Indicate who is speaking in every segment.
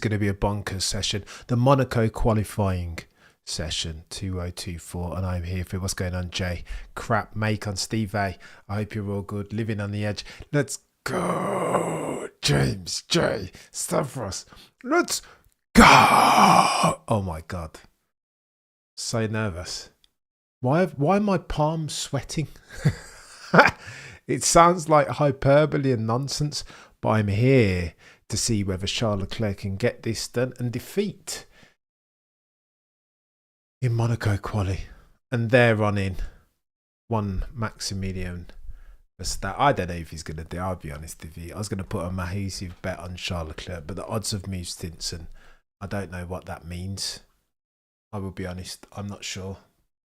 Speaker 1: going to be a bonkers session. The Monaco qualifying session 2024, and I'm here for what's going on. Jay, crap, make on Steve A. I hope you're all good, living on the edge. Let's go, James J. Stavros. Let's go. Oh my god, so nervous. Why are my palms sweating? It sounds like hyperbole and nonsense, but I'm here to see whether Charles Leclerc can get this done and defeat in Monaco quali. And they're running one Maximilian Verstappen. I don't know if he's going to do it, I'll be honest with you. I was going to put a massive bet on Charles Leclerc, but the odds have moved since, and I don't know what that means. I will be honest, I'm not sure.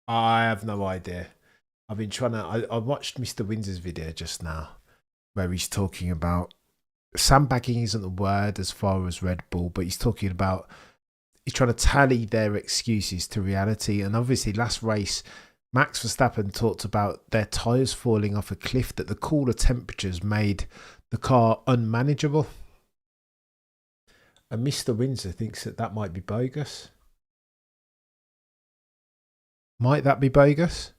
Speaker 1: I have no idea. I've been trying to... I watched Mr. Windsor's video just now where he's talking about... Sandbagging isn't the word as far as Red Bull, but he's talking about... He's trying to tally their excuses to reality. And obviously last race, Max Verstappen talked about their tyres falling off a cliff, that the cooler temperatures made the car unmanageable. And Mr. Windsor thinks that that might be bogus. Might that be bogus?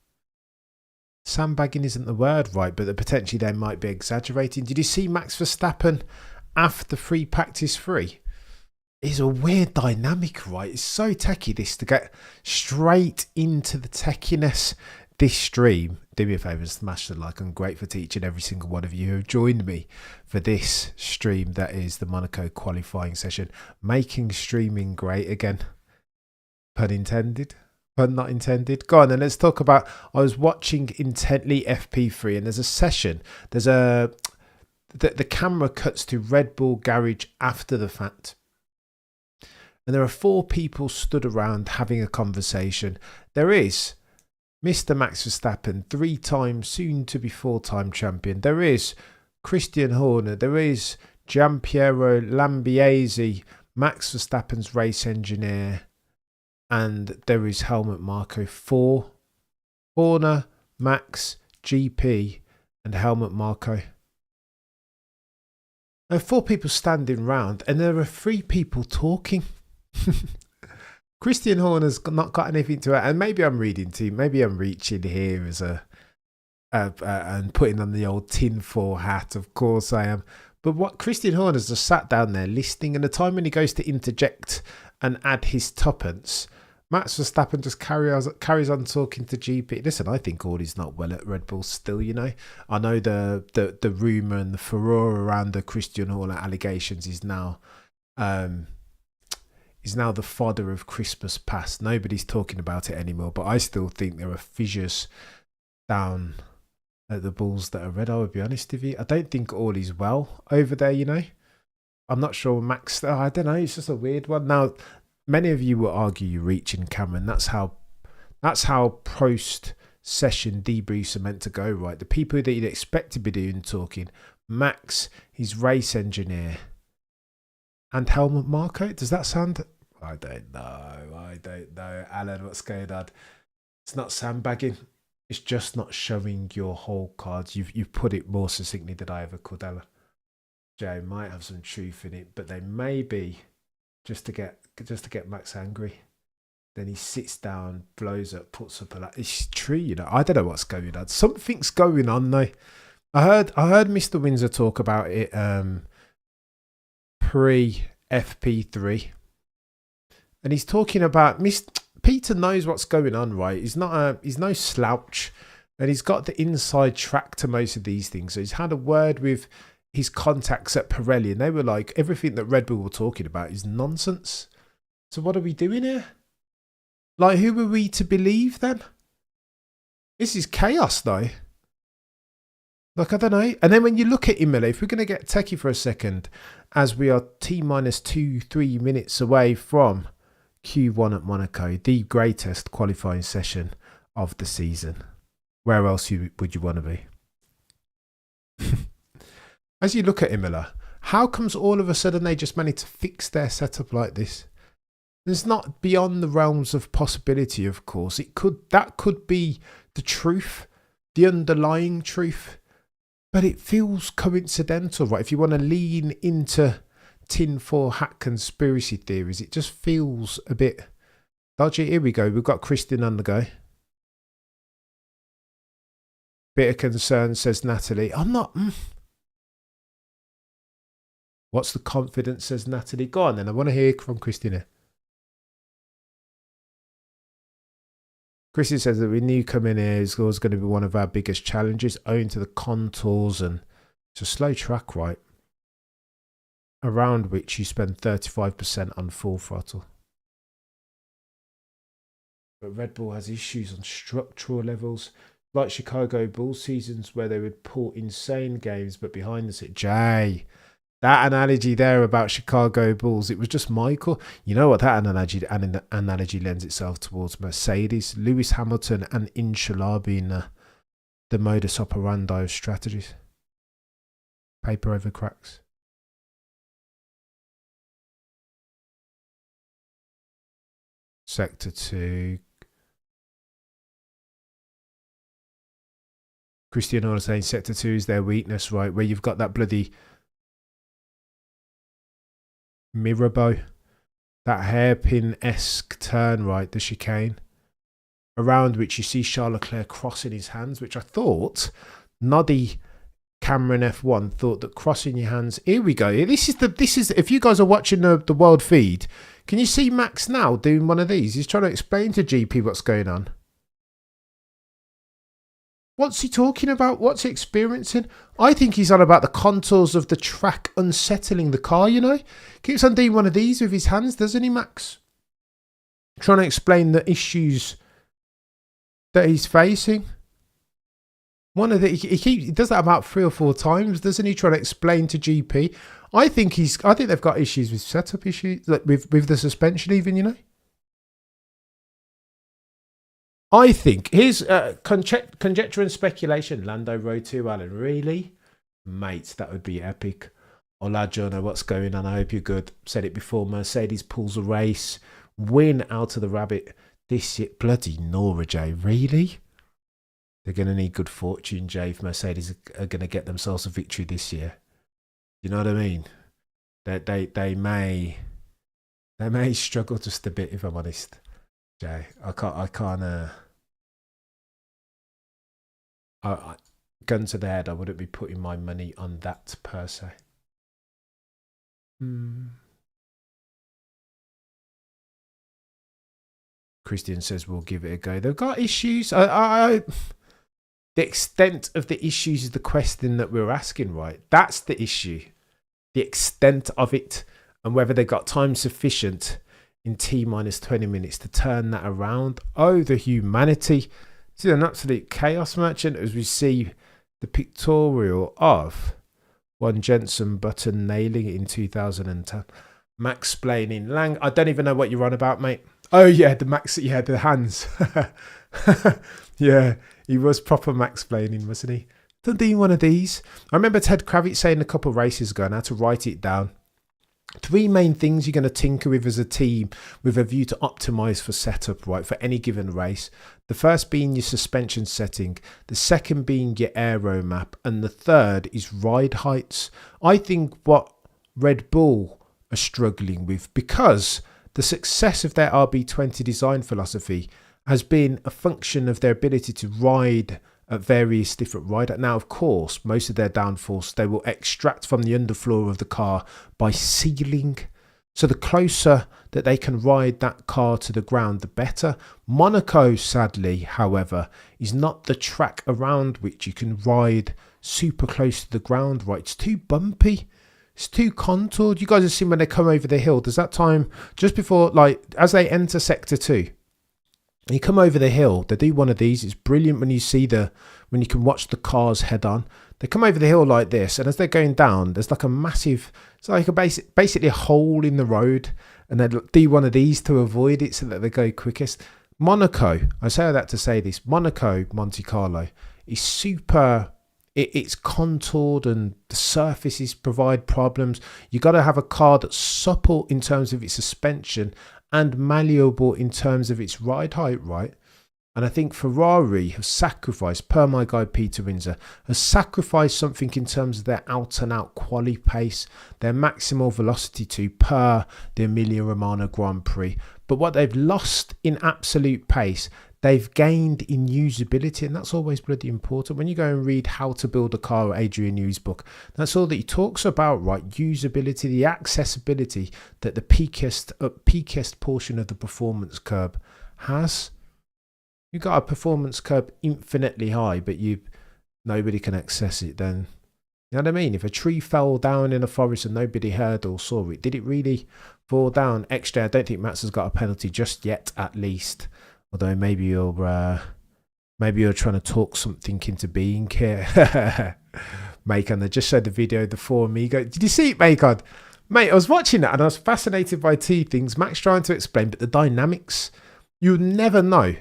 Speaker 1: Sandbagging isn't the word, right, but potentially they might be exaggerating. Did you see Max Verstappen after free practice 3? It's a weird dynamic, right? It's so techie, this, to get straight into the techiness. This stream, do me a favour and smash the like. I'm grateful to each and every single one of you who have joined me for this stream that is the Monaco qualifying session. Making streaming great again. Pun intended. Pun not intended. Go on, and let's talk about... I was watching intently FP3, and there's a session. There's a... The camera cuts to Red Bull garage after the fact. And there are 4 people stood around having a conversation. There is Mr. Max Verstappen, 3-time, soon to be 4-time champion. There is Christian Horner. There is Giampiero Lambiase, Max Verstappen's race engineer. And there is Helmut Marko. 4. Horner, Max, GP, and Helmut Marko. And 4 people standing round, and there are 3 people talking. Christian Horner's not got anything to add, and maybe I'm reading too. Maybe I'm reaching here as and putting on the old tinfoil hat. Of course I am. But what Christian Horner's just sat down there listening, and the time when he goes to interject and add his tuppence, Max Verstappen just carries on talking to GP. Listen, I think all is not well at Red Bull still, you know. I know the rumour and the furore around the Christian Horner allegations is now the fodder of Christmas past. Nobody's talking about it anymore, but I still think there are fissures down at the Bulls that are red. I would be honest with you. I don't think all is well over there, you know. I'm not sure Max... I don't know, it's just a weird one. Now, many of you will argue you're reaching, Cameron. That's how post-session debriefs are meant to go, right? The people that you'd expect to be doing talking. Max, his race engineer, and Helmut Marko. Does that sound... I don't know. Alan, what's going on? It's not sandbagging. It's just not showing your whole cards. You've put it more succinctly than I ever could, Alan. Joe might have some truth in it, but they may be just to get Max angry. Then he sits down, blows up, puts up a lot. It's true, you know. I don't know what's going on. Something's going on though. I heard Mr. Windsor talk about it pre FP3. And he's talking about Peter knows what's going on, right? He's no slouch, and he's got the inside track to most of these things. So he's had a word with his contacts at Pirelli, and they were like, everything that Red Bull were talking about is nonsense. So what are we doing here? Like, who are we to believe then? This is chaos, though. Like, I don't know. And then when you look at Imola, if we're going to get techie for a second, as we are T-2-3 minutes away from Q1 at Monaco, the greatest qualifying session of the season. Where else would you want to be? As you look at Imola, how comes all of a sudden they just managed to fix their setup like this? It's not beyond the realms of possibility, of course. That could be the truth, the underlying truth. But it feels coincidental, right? If you want to lean into tinfoil hat conspiracy theories. It just feels a bit dodgy. Here we go. We've got Kristen on the go. Bit of concern, says Natalie. I'm not. What's the confidence, says Natalie. Go on then. I want to hear from Christina. Christy says that we knew coming here is always going to be one of our biggest challenges, owing to the contours, and it's a slow track, right? Around which you spend 35% on full throttle. But Red Bull has issues on structural levels, like Chicago Bulls seasons where they would pull insane games, but behind the scene, Jay, that analogy there about Chicago Bulls, it was just Michael. You know what that analogy lends itself towards? Mercedes, Lewis Hamilton, and Inshallah being the modus operandi of strategies. Paper over cracks. Sector 2. Cristiano is saying Sector 2 is their weakness, right? Where you've got that bloody Mirabeau, that hairpin-esque turn, right, the chicane, around which you see Charles Leclerc crossing his hands, which I thought Noddy Cameron F1 thought that crossing your hands. Here we go. This is if you guys are watching the world feed, can you see Max now doing one of these? He's trying to explain to GP what's going on. What's he talking about? What's he experiencing? I think he's on about the contours of the track unsettling the car, you know? Keeps on doing one of these with his hands, doesn't he, Max? Trying to explain the issues that he's facing. One of the he does that about 3 or 4 times, doesn't he? Trying to explain to GP. I think they've got issues with setup issues, like with the suspension even, you know? I think, here's conjecture and speculation. Lando Row 2, Alan. Really? Mate, that would be epic. Hola, Jono, what's going on? I hope you're good. Said it before, Mercedes pulls a race. Win out of the rabbit. This year. Bloody Nora, Jay. Really? They're going to need good fortune, Jay, if Mercedes are going to get themselves a victory this year. You know what I mean? They may struggle just a bit, if I'm honest. Jay, gun to the head, I wouldn't be putting my money on that per se. Christian says we'll give it a go. They've got issues. The extent of the issues is the question that we're asking, right? That's the issue. The extent of it, and whether they've got time sufficient in T-minus 20 minutes to turn that around. Oh, the humanity. This is an absolute chaos merchant, as we see the pictorial of one Jensen Button nailing it in 2010. Max explaining. Lang, I don't even know what you're on about, mate. Oh, yeah, the hands. Yeah, he was proper Max explaining, wasn't he? Done doing one of these. I remember Ted Kravitz saying a couple of races ago, and I had to write it down. 3 main things you're going to tinker with as a team with a view to optimize for setup, right, for any given race. The first being your suspension setting, the second being your aero map, and the third is ride heights. I think what Red Bull are struggling with, because the success of their RB20 design philosophy has been a function of their ability to ride at various different rider. Now, of course, most of their downforce they will extract from the underfloor of the car by sealing. So the closer that they can ride that car to the ground, the better. Monaco, sadly, however, is not the track around which you can ride super close to the ground, right? It's too bumpy. It's too contoured. You guys have seen when they come over the hill. There's that time just before, like, as they enter Sector 2. You come over the hill, they do one of these. It's brilliant when you see when you can watch the cars head on. They come over the hill like this, and as they're going down, there's like a massive, it's like basically a hole in the road, and they do one of these to avoid it so that they go quickest. Monaco, I say that to say this, Monaco, Monte Carlo, is super, it's contoured and the surfaces provide problems. You got to have a car that's supple in terms of its suspension and malleable in terms of its ride height, right? And I think Ferrari have sacrificed, per my guy Peter Windsor, has sacrificed something in terms of their out-and-out quali pace, their maximal velocity to per the Emilia-Romagna Grand Prix. But what they've lost in absolute pace, they've gained in usability, and that's always bloody important. When you go and read How to Build a Car, Adrian New's book, that's all that he talks about, right? Usability, the accessibility that the peakiest portion of the performance curve has. You've got a performance curve infinitely high, but nobody can access it then. You know what I mean? If a tree fell down in a forest and nobody heard or saw it, did it really fall down? XJ, I don't think Max has got a penalty just yet, at least. Although maybe you're trying to talk something into being here. Macon, they just showed the video of the four Amigo. Did you see it, Macon? Mate, I was watching that and I was fascinated by two things. Max trying to explain, but the dynamics, you would never know.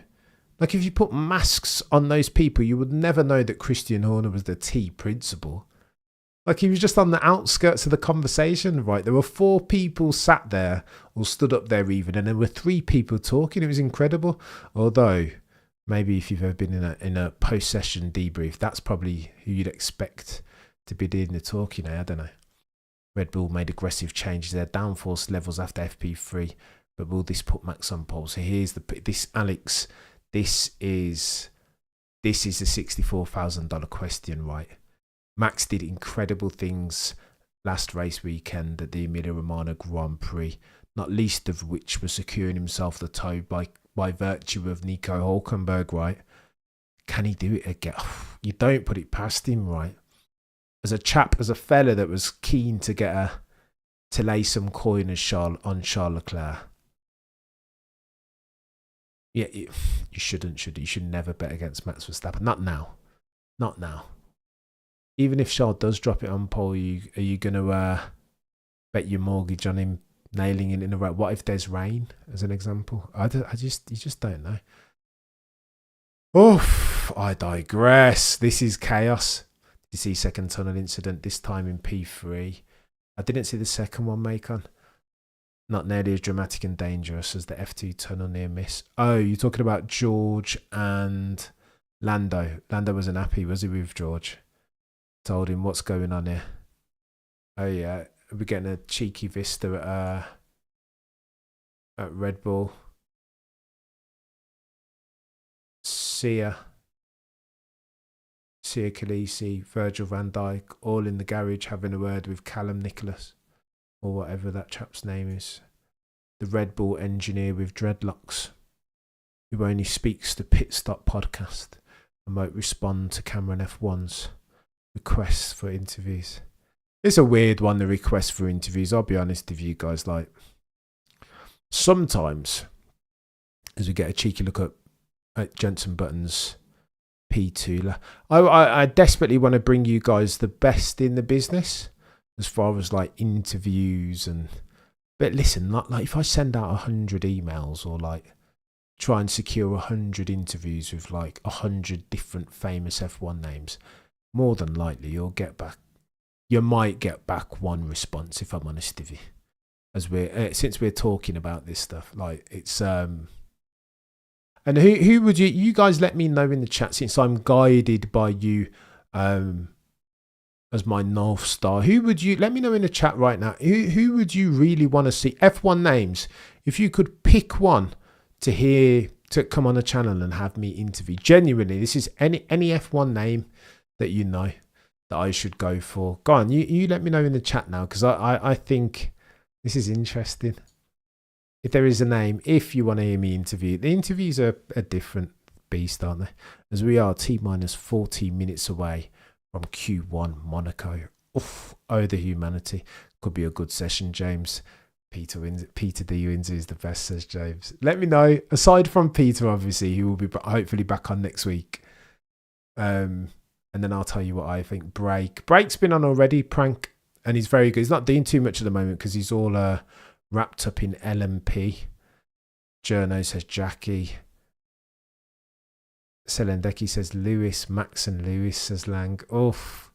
Speaker 1: Like if you put masks on those people, you would never know that Christian Horner was the T principal. Like he was just on the outskirts of the conversation, right? There were four people sat there or stood up there even, and there were three people talking. It was incredible. Although maybe if you've ever been in a post-session debrief, that's probably who you'd expect to be doing the talking. I don't know. Red Bull made aggressive changes. Their downforce levels after FP3, but will this put Max on pole? So here's Alex. This is a $64,000 question, right? Max did incredible things last race weekend at the Emilia-Romagna Grand Prix, not least of which was securing himself the toe by virtue of Nico Hülkenberg, right? Can he do it again? You don't put it past him, right? As a fella that was keen to lay some coin on Charles Leclerc. Yeah, you shouldn't, should you? You should never bet against Max Verstappen. Not now. Not now. Even if Charles does drop it on pole, are you going to bet your mortgage on him nailing it in the right? What if there's rain, as an example? You just don't know. Oof, I digress. This is chaos. Did you see second tunnel incident, this time in P3? I didn't see the second one, Macon. Not nearly as dramatic and dangerous as the F2 tunnel near miss. Oh, you're talking about George and Lando. Lando wasn't happy, was he, with George? Told him, what's going on here? Oh, yeah. We're getting a cheeky vista at Red Bull. Sia Khaleesi, Virgil van Dijk, all in the garage having a word with Callum Nicholas, or whatever that chap's name is. The Red Bull engineer with dreadlocks, who only speaks to Pit Stop podcast and won't respond to Cameron F1's requests for interviews. It's a weird one, the request for interviews. I'll be honest with you guys. Like, sometimes, as we get a cheeky look at Jenson Button's P2, I desperately want to bring you guys the best in the business as far as like interviews but listen, like if I send out 100 emails or like try and secure 100 interviews with like 100 different famous F1 names, more than likely you might get back one response, if I'm honest with you. As since we're talking about this stuff, like it's and who would you guys let me know in the chat, since I'm guided by you as my North Star. Who would you let me know in the chat right now? Who would you really want to see? F1 names. If you could pick one to come on the channel and have me interview. Genuinely, this is any F1 name that you know that I should go for. Go on, you let me know in the chat now, because I think this is interesting. If there is a name, if you want to hear me interview, the interviews are a different beast, aren't they? As we are T-minus 40 minutes away from Q1 Monaco. Oof, oh, the humanity. Could be a good session, James. Peter D. Windsor is the best, says James. Let me know. Aside from Peter, obviously, he will be hopefully back on next week. And then I'll tell you what I think. Break's been on already, Prank, and he's very good. He's not doing too much at the moment because he's all wrapped up in LMP. Journo says Jackie. Selendeki says Lewis. Max and Lewis, says Lang. Oof.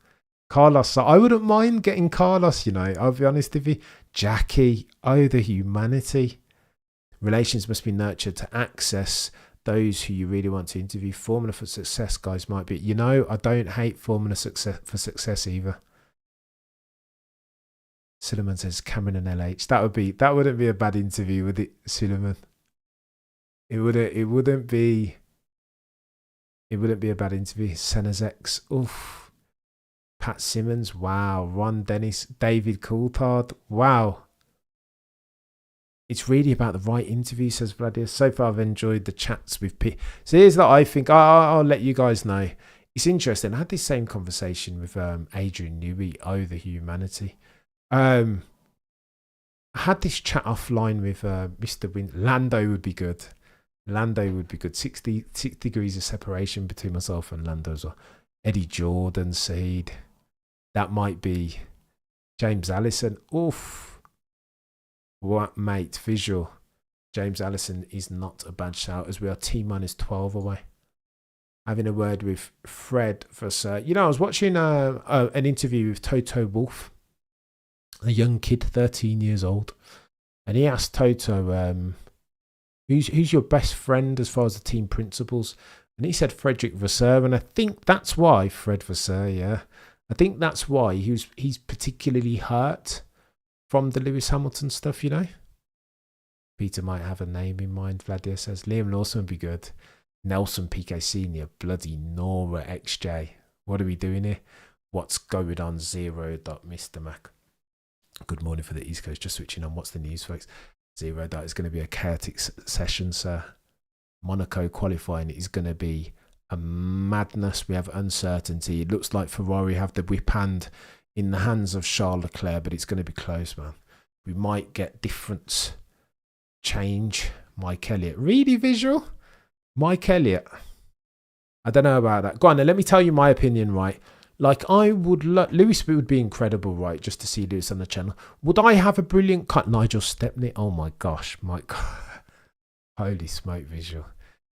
Speaker 1: Carlos, I wouldn't mind getting Carlos, you know. I'll be honest with you. Jackie, oh, the humanity. Relations must be nurtured to access those who you really want to interview. Formula for Success guys might be. You know, I don't hate Formula for Success either. Suleiman says Cameron and LH. That wouldn't be a bad interview, would it, Suleiman? It wouldn't be a bad interview. Senazex. Oof. Pat Simmons. Wow. Ron Dennis. David Coulthard. Wow. It's really about the right interview, says Vladimir. So far, I've enjoyed the chats with Pete. So here's that I think. I'll let you guys know. It's interesting. I had this same conversation with Adrian Newey over Humanity. I had this chat offline with Mr. Lando would be good. Lando would be good. 6 degrees of separation between myself and Lando as well. Eddie Jordan, Said. That might be James Allison. Oof. What, mate? Visual. James Allison is not a bad shout as we are T-12 away. Having a word with Fred for I was watching an interview with Toto Wolff, a young kid, 13 years old, and he asked Toto, who's your best friend as far as the team principals? And he said Frederick Vasseur, and I think that's why Fred Vasseur, yeah. I think that's why he's particularly hurt from the Lewis Hamilton stuff, you know. Peter might have a name in mind. Vladimir says Liam Lawson would be good. Nelson PK Senior, bloody Nora XJ. What are we doing here? What's going on? Mr. Mac. Good morning for the East Coast. Just switching on. What's the news, folks? Zero. That is going to be a chaotic session, sir. Monaco qualifying is going to be a madness. We have uncertainty. It looks like Ferrari have the whip hand in the hands of Charles Leclerc, but it's going to be close, man. We might get difference change. Mike Elliott. Really visual? Mike Elliott. I don't know about that. Go on then, let me tell you my opinion, right? Like, I would Lewis would be incredible, right? Just to see Lewis on the channel. Would I have a brilliant cut? Nigel Stepney. Oh my gosh, Mike. Holy smoke, visual.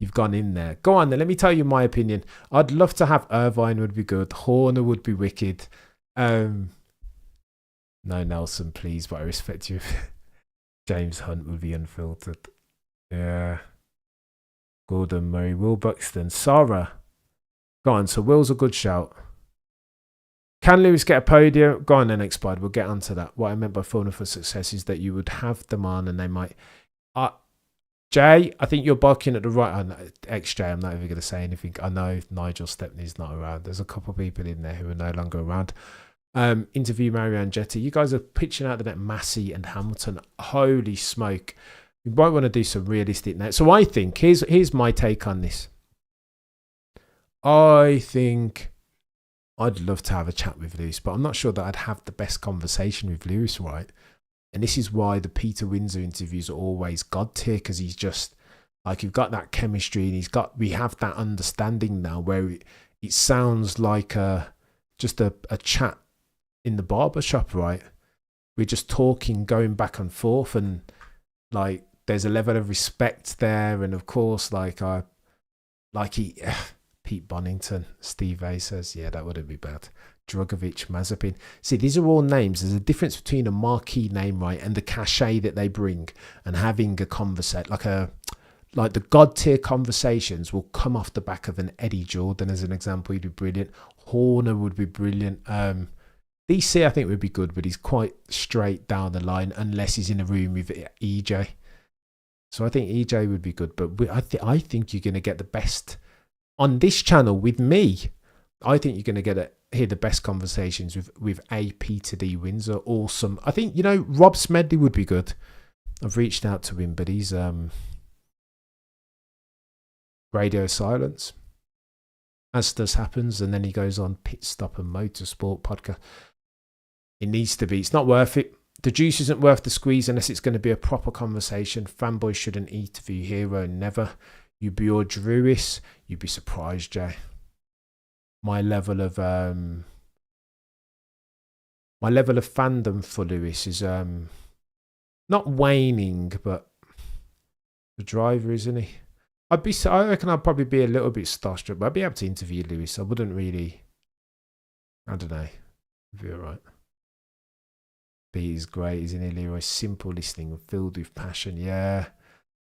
Speaker 1: You've gone in there. Go on then, let me tell you my opinion. I'd love to have Irvine would be good. Horner would be wicked. No, Nelson, please, but I respect you. James Hunt would be unfiltered. Yeah. Gordon Murray, Will Buxton, Sarah. Go on, so Will's a good shout. Can Lewis get a podium? Go on then, Expired. We'll get onto that. What I meant by Formula for Success is that you would have them on and they might. Jay, I think you're barking at the right. XJ, I'm not even going to say anything. I know Nigel Stepney's not around. There's a couple of people in there who are no longer around. Interview Marianne Jetty. You guys are pitching out the net Massey and Hamilton. Holy smoke. We might want to do some realistic net. So I think, here's my take on this. I think I'd love to have a chat with Lewis, but I'm not sure that I'd have the best conversation with Lewis, right? And this is why the Peter Windsor interviews are always God tier, because he's just like, you've got that chemistry and we have that understanding now where it sounds like just a chat in the barber shop, right? We're just talking, going back and forth, and like there's a level of respect there. And of course, Pete Bonington, Steve A says, yeah, that wouldn't be bad. Drogovic, Mazepin. See, these are all names. There's a difference between a marquee name, right, and the cachet that they bring, and having a conversation like the God tier conversations will come off the back of an Eddie Jordan, as an example. He'd be brilliant. Horner would be brilliant. DC, I think, would be good, but he's quite straight down the line unless he's in a room with EJ. So I think EJ would be good, but I think you're going to get the best on this channel with me. I think you're going to hear the best conversations with a Peter D. Windsor. Awesome. I think, Rob Smedley would be good. I've reached out to him, but he's radio silence. As does happens, and then he goes on Pit Stop and Motorsport podcast. It needs to be. It's not worth it. The juice isn't worth the squeeze unless it's going to be a proper conversation. Fanboys shouldn't interview hero, never. You'd be all Drewis. You'd be surprised, Jay. My level of fandom for Lewis is not waning, but the driver, isn't he? I reckon I'd probably be a little bit starstruck, but I'd be able to interview Lewis. I wouldn't really. I don't know. It'd be all right. B is great, isn't he, Leroy? Simple listening, filled with passion. Yeah.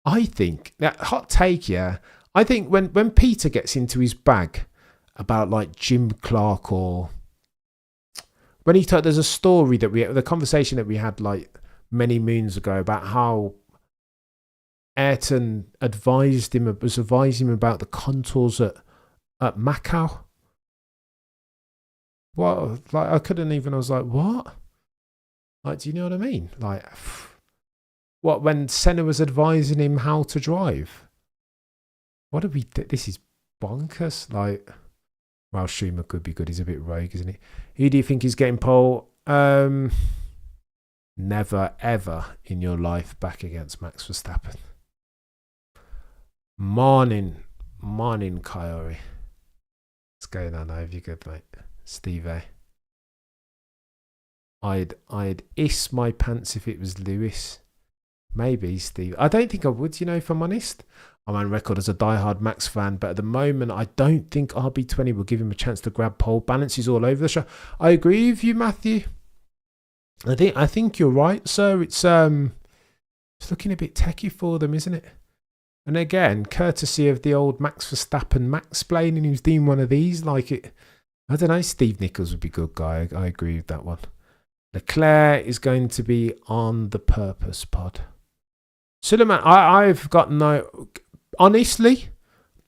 Speaker 1: I think that hot take, yeah. I think when Peter gets into his bag about like Jim Clark, or when he there's a story that the conversation that we had like many moons ago about how Ayrton was advising him about the contours at Moncao. What? Like I couldn't even. I was like, what? Like, do you know what I mean? Like, what, when Senna was advising him how to drive? What did we do? This is bonkers. Like, well, Schumacher could be good. He's a bit rogue, isn't he? Who do you think is getting pole? Never, ever in your life back against Max Verstappen. Morning, Coyote. What's going on? I hope you're good, mate. Steve A. I'd iss my pants if it was Lewis. Maybe, Steve. I don't think I would, if I'm honest. I'm on record as a diehard Max fan, but at the moment, I don't think RB20 will give him a chance to grab pole. Balance is all over the show. I agree with you, Matthew. I think you're right, sir. It's looking a bit techie for them, isn't it? And again, courtesy of the old Max Verstappen Max-plaining, who's doing one of these, like it. I don't know. Steve Nichols would be a good guy. I agree with that one. Leclerc is going to be on the purpose pod. Suleiman, I've got no... Honestly,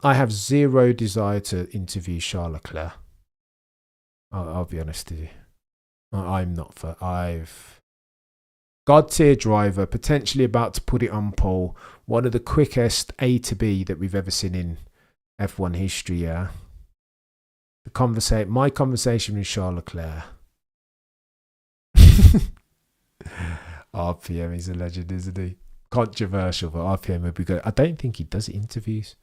Speaker 1: I have zero desire to interview Charles Leclerc. I'll be honest with you. I'm not for... God tier driver, potentially about to put it on pole. One of the quickest A to B that we've ever seen in F1 history, yeah. My conversation with Charles Leclerc. RPM is a legend, isn't he? Controversial, but RPM would be good. I don't think he does interviews.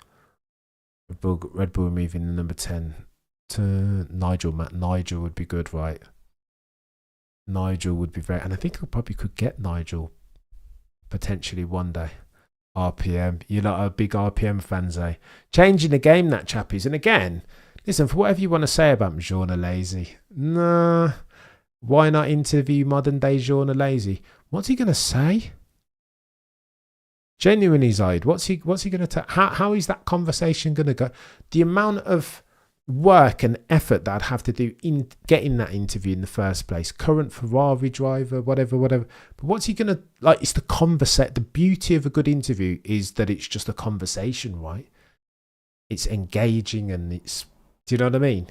Speaker 1: Red Bull moving the number 10 to Nigel. Nigel would be good, right? Nigel would be very... And I think I probably could get Nigel potentially one day. RPM. You're not a big RPM fans, eh? Changing the game, that chappies. And again, listen, for whatever you want to say about Jean Lazy, nah... Why not interview modern day Jean Lazy? What's he going to say? Genuinely, Zaid, what's he going to how is that conversation going to go? The amount of work and effort that I'd have to do in getting that interview in the first place. Current Ferrari driver, whatever. But what's he going to... Like, it's the conversation. The beauty of a good interview is that it's just a conversation, right? It's engaging and it's... Do you know what I mean?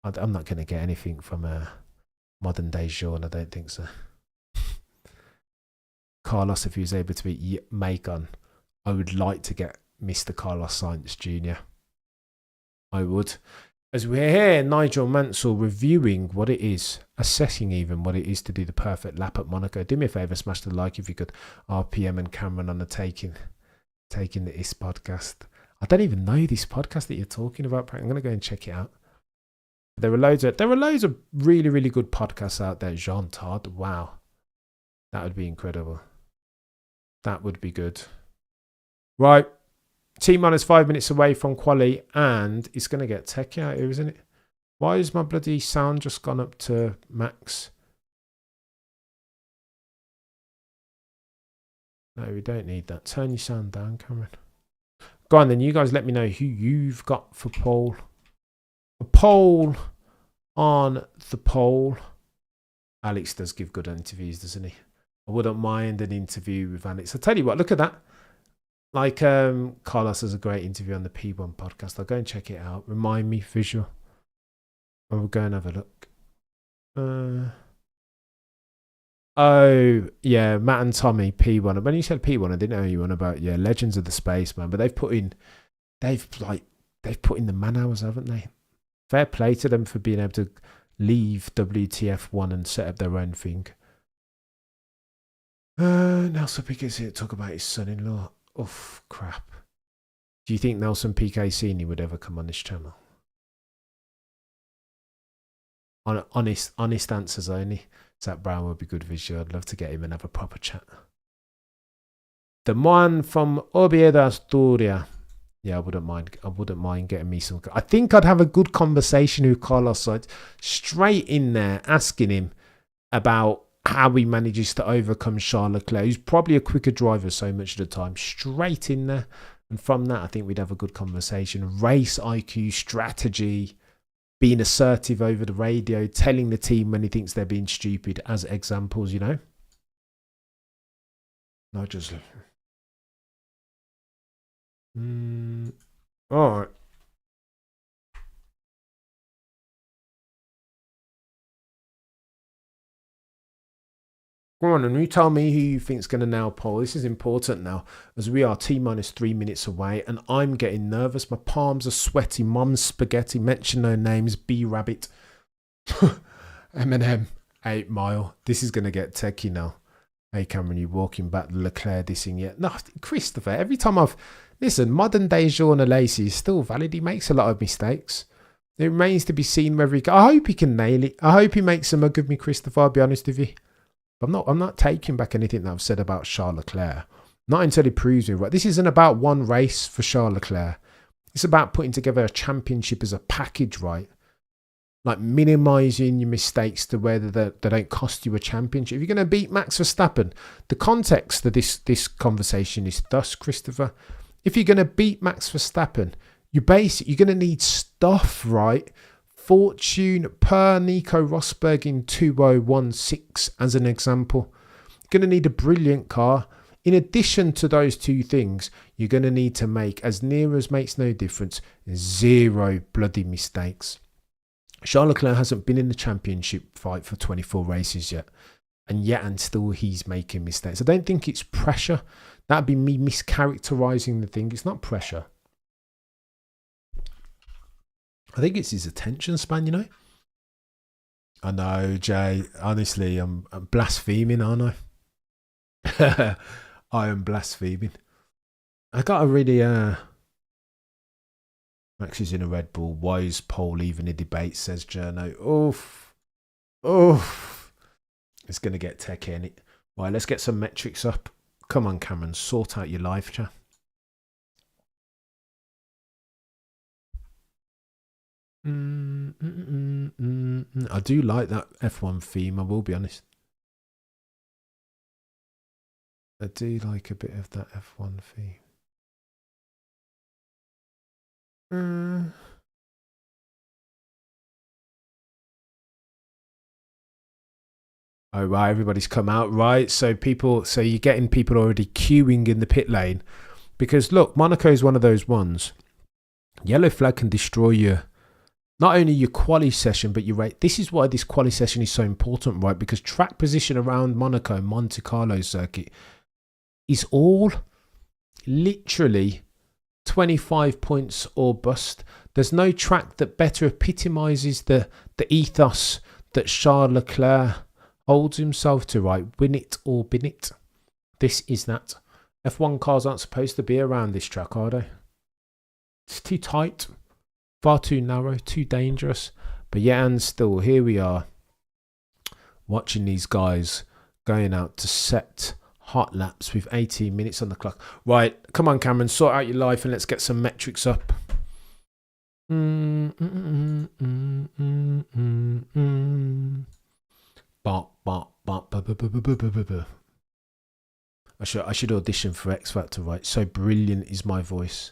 Speaker 1: I'm not going to get anything from a... modern day Jean, I don't think so. Carlos, if he was able to beat Macon, I would like to get Mr. Carlos Sainz Jr. I would. As we're here, Nigel Mansell reviewing what it is, assessing even what it is to do the perfect lap at Monaco. Do me a favour, smash the like if you could. RPM and Cameron on the taking this podcast. I don't even know this podcast that you're talking about. I'm going to go and check it out. There are loads of really, really good podcasts out there. Jean Todt, wow. That would be incredible. That would be good. Right. T-Man is 5 minutes away from quali and it's going to get techie out here, isn't it? Why is my bloody sound just gone up to max? No, we don't need that. Turn your sound down, Cameron. Go on then, you guys let me know who you've got for poll. A poll on the poll. Alex does give good interviews, doesn't he? I wouldn't mind an interview with Alex. I'll tell you what, look at that. Like Carlos has a great interview on the P1 podcast. I'll go and check it out. Remind me, visual. I will go and have a look. Oh, yeah, Matt and Tommy, P1. When you said P1, I didn't know you were on about, Legends of the Space, man. But they've put in the man hours, haven't they? Fair play to them for being able to leave WTF1 and set up their own thing. Nelson Piquet here to talk about his son-in-law. Oh, crap. Do you think Nelson Piquet Sr. would ever come on this channel? Honest answers only. Zach Brown would be good visual. I'd love to get him and have a proper chat. The man from Oviedo, Asturias. Yeah, I wouldn't mind getting me some. I think I'd have a good conversation with Carlos Sainz straight in there, asking him about how he manages to overcome Charles Leclerc, who's probably a quicker driver so much of the time, straight in there. And from that, I think we'd have a good conversation. Race IQ, strategy, being assertive over the radio, telling the team when he thinks they're being stupid as examples, you know? Not just... all right. Go on, and you tell me who you think's going to nail pole. This is important now, as we are T-3 minutes away, and I'm getting nervous. My palms are sweaty. Mum's spaghetti. Mention no names. B-Rabbit. M&M. 8 Mile. This is going to get techie now. Hey, Cameron, you walking back the Leclerc dissing yet? No, Christopher, every time I've... Listen, modern day Jean Alesi is still valid. He makes a lot of mistakes. It remains to be seen whether he can... I hope he can nail it. I hope he makes some mug of me, Christopher, I'll be honest with you. I'm not taking back anything that I've said about Charles Leclerc. Not until he proves me right. This isn't about one race for Charles Leclerc. It's about putting together a championship as a package, right? Like minimising your mistakes to where they don't cost you a championship. If you're going to beat Max Verstappen, the context of this conversation is thus, Christopher. If you're going to beat Max Verstappen, you're going to need stuff, right? Fortune per Nico Rosberg in 2016 as an example. You're going to need a brilliant car. In addition to those two things, you're going to need to make, as near as makes no difference, 0 bloody mistakes. Charles Leclerc hasn't been in the championship fight for 24 races yet. And still he's making mistakes. I don't think it's pressure. That'd be me mischaracterising the thing. It's not pressure. I think it's his attention span, you know. I know, Jay. Honestly, I'm blaspheming, aren't I? I am blaspheming. I got a really... Max is in a Red Bull. Wise poll, even a debate, says Journo. Oof. It's going to get techy, ain't it? Right, let's get some metrics up. Come on, Cameron. Sort out your life chat. I do like that F1 theme, I will be honest. I do like a bit of that F1 theme. Oh, right, everybody's come out, right? So you're getting people already queuing in the pit lane. Because look, Monaco is one of those ones. Yellow flag can destroy your... Not only your quali session, but your rate. This is why this quali session is so important, right? Because track position around Monaco, Monte Carlo circuit is all literally 25 points or bust. There's no track that better epitomises the ethos that Charles Leclerc holds himself to, right? Win it or bin it. This is that. F1 cars aren't supposed to be around this track, are they? It's too tight. Far too narrow, too dangerous. But yeah, and still, here we are watching these guys going out to set hot laps with 18 minutes on the clock. Right, come on, Cameron, sort out your life and let's get some metrics up. I should audition for X Factor, right? So brilliant is my voice.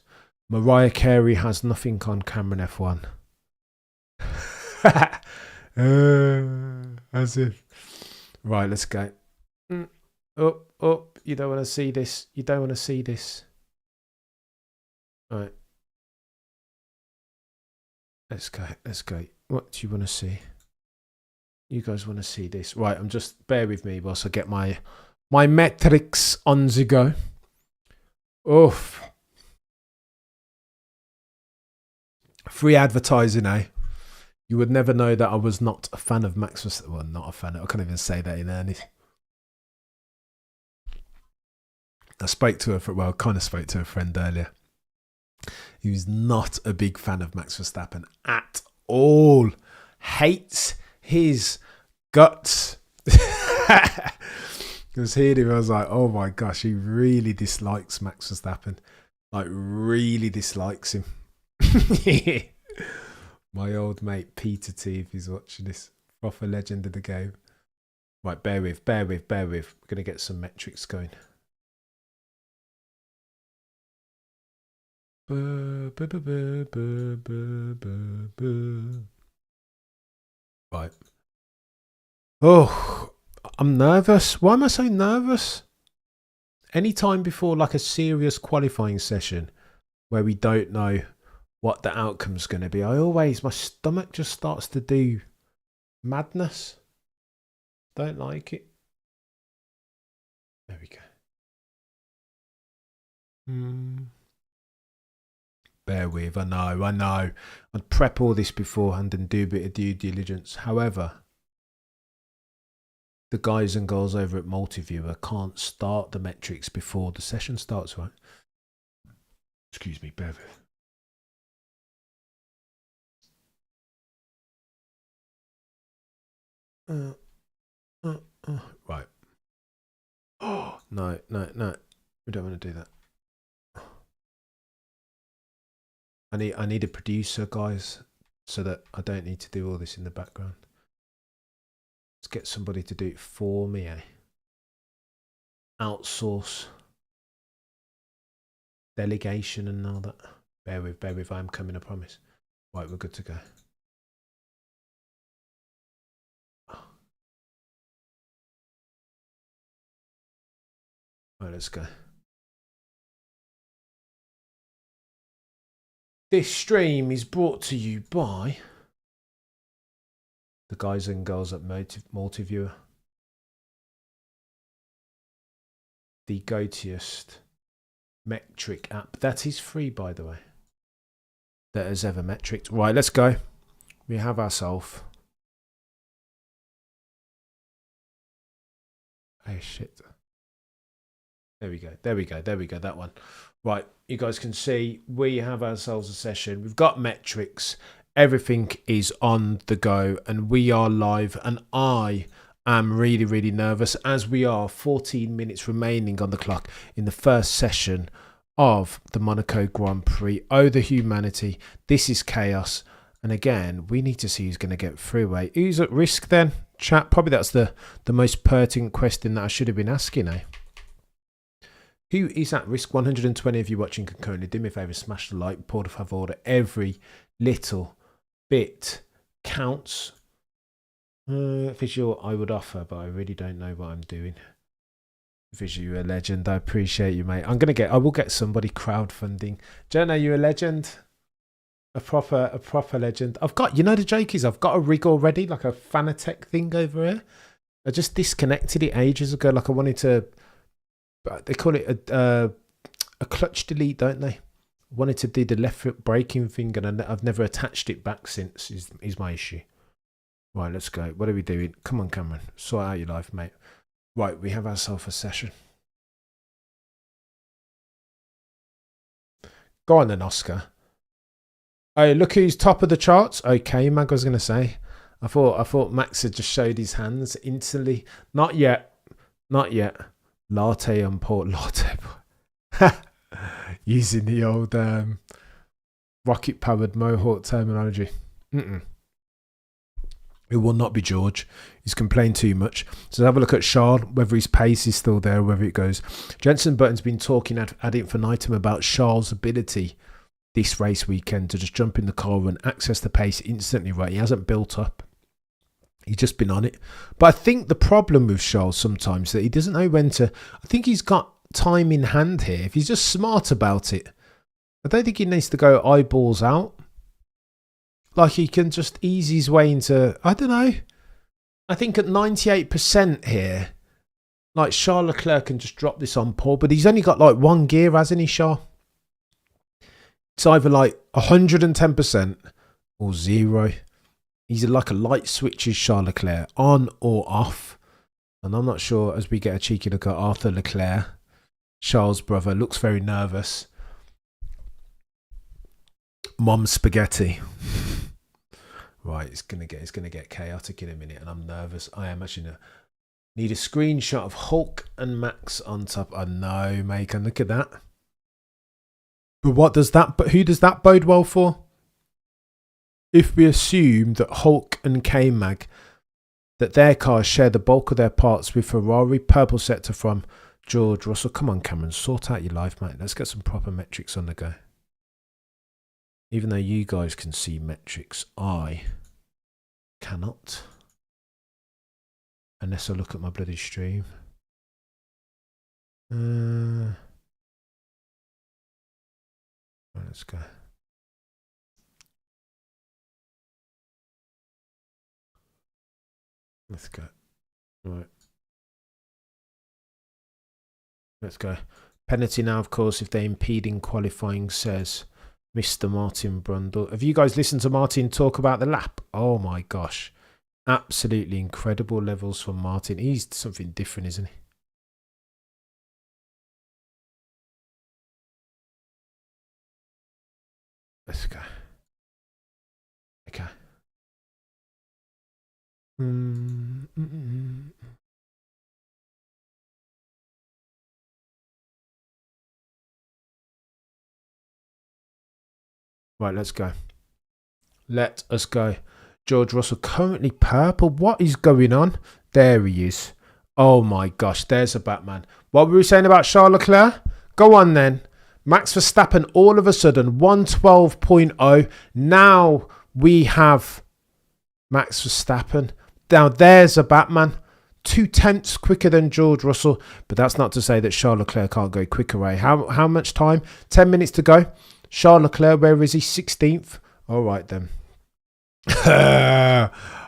Speaker 1: Mariah Carey has nothing on Cameron F1. As if. Right, let's go. Up. You don't want to see this. You don't want to see this. All right. Let's go. What do you want to see? You guys want to see this? Right, bear with me whilst I get my metrics on the go. Oof. Free advertising, eh? You would never know that I was not a fan of Max Verstappen. Well, not a fan. I can't even say that in earnest. I kind of spoke to a friend earlier. He was not a big fan of Max Verstappen at all. Hates his guts. I was hearing him, I was like, oh my gosh, he really dislikes Max Verstappen. Like, really dislikes him. My old mate Peter T, if he's watching this, proper legend of the game. Right, bear with. We're going to get some metrics going. Right. Oh, I'm nervous. Why am I so nervous? Any time before like a serious qualifying session where we don't know what the outcome's going to be, my stomach just starts to do madness. Don't like it. There we go. Bear with, I know. I'd prep all this beforehand and do a bit of due diligence. However, the guys and girls over at Multiviewer can't start the metrics before the session starts, right? Excuse me, bear with. Right. Oh, no. We don't want to do that. I need a producer, guys, so that I don't need to do all this in the background. Let's get somebody to do it for me, eh? Outsource. Delegation and all that. Bear with, I'm coming, I promise. Right, we're good to go. Right, let's go. This stream is brought to you by the guys and girls at Multiviewer. The go-toest metric app. That is free, by the way. That has ever metricked. Right, let's go. We have ourselves. Oh, shit. There we go. That one. Right, you guys can see we have ourselves a session. We've got metrics. Everything is on the go and we are live. And I am really, really nervous as we are 14 minutes remaining on the clock in the first session of the Monaco Grand Prix. Oh, the humanity. This is chaos. And again, we need to see who's going to get through. Eh? Who's at risk then? Chat, probably that's the most pertinent question that I should have been asking, eh? Who is at risk? 120 of you watching concurrently. Do me a favour, smash the like, por favor. Every little bit counts. Visual, I would offer, but I really don't know what I'm doing. Visual, you're a legend. I appreciate you, mate. I will get somebody crowdfunding. Jenna, you're a legend. A proper legend. I've got, the joke is I've got a rig already, like a Fanatec thing over here. I just disconnected it ages ago. Like I wanted to. They call it a clutch delete, don't they? I wanted to do the left foot braking thing, and I've never attached it back since. Is my issue. Right, let's go. What are we doing? Come on, Cameron, sort out your life, mate. Right, we have ourselves a session. Go on then, Oscar. Oh, look who's top of the charts. Okay, Mag, I was going to say. I thought Max had just showed his hands instantly. Not yet. Latte on port latte. Using the old rocket powered Mohawk terminology. It will not be George. He's complained too much. So have a look at Charles, whether his pace is still there, whether it goes. Jensen Button's been talking ad infinitum about Charles' ability this race weekend to just jump in the car and access the pace instantly, right? He hasn't built up. He's just been on it. But I think the problem with Charles sometimes that he doesn't know when to. I think he's got time in hand here. If he's just smart about it, I don't think he needs to go eyeballs out. Like he can just ease his way into. I don't know. I think at 98% here, like Charles Leclerc can just drop this on Paul, but he's only got like one gear, hasn't he, Charles? It's either like 110% or 0. He's like a light switches Charles Leclerc on or off. And I'm not sure, as we get a cheeky look at Arthur Leclerc, Charles' brother, looks very nervous. Mom spaghetti. Right, it's gonna get chaotic in a minute, and I'm nervous. I am actually need a screenshot of Hulk and Max on top. I know, mate, and look at that. But what does that? But who does that bode well for? If we assume that Hulk and K-Mag, that their cars share the bulk of their parts with Ferrari. Purple sector from George Russell. Come on, Cameron, sort out your life, mate. Let's get some proper metrics on the go. Even though you guys can see metrics, I cannot. Unless I look at my bloody stream. Right, let's go. Let's go. Right. Let's go. Penalty now, of course, if they impede in qualifying, says Mr. Martin Brundle. Have you guys listened to Martin talk about the lap? Oh my gosh. Absolutely incredible levels from Martin. He's something different, isn't he? Let's go. Okay. Right, let's go. Let us go. George Russell currently purple. What is going on? There he is. Oh my gosh, there's a Batman. What were we saying about Charles Leclerc? Go on then. Max Verstappen all of a sudden 112.0. Now we have Max Verstappen. Now there's a Batman. 2/10 quicker than George Russell. But that's not to say that Charles Leclerc can't go quicker, right? How much time? 10 minutes to go. Charles Leclerc, where is he? 16th. All right then.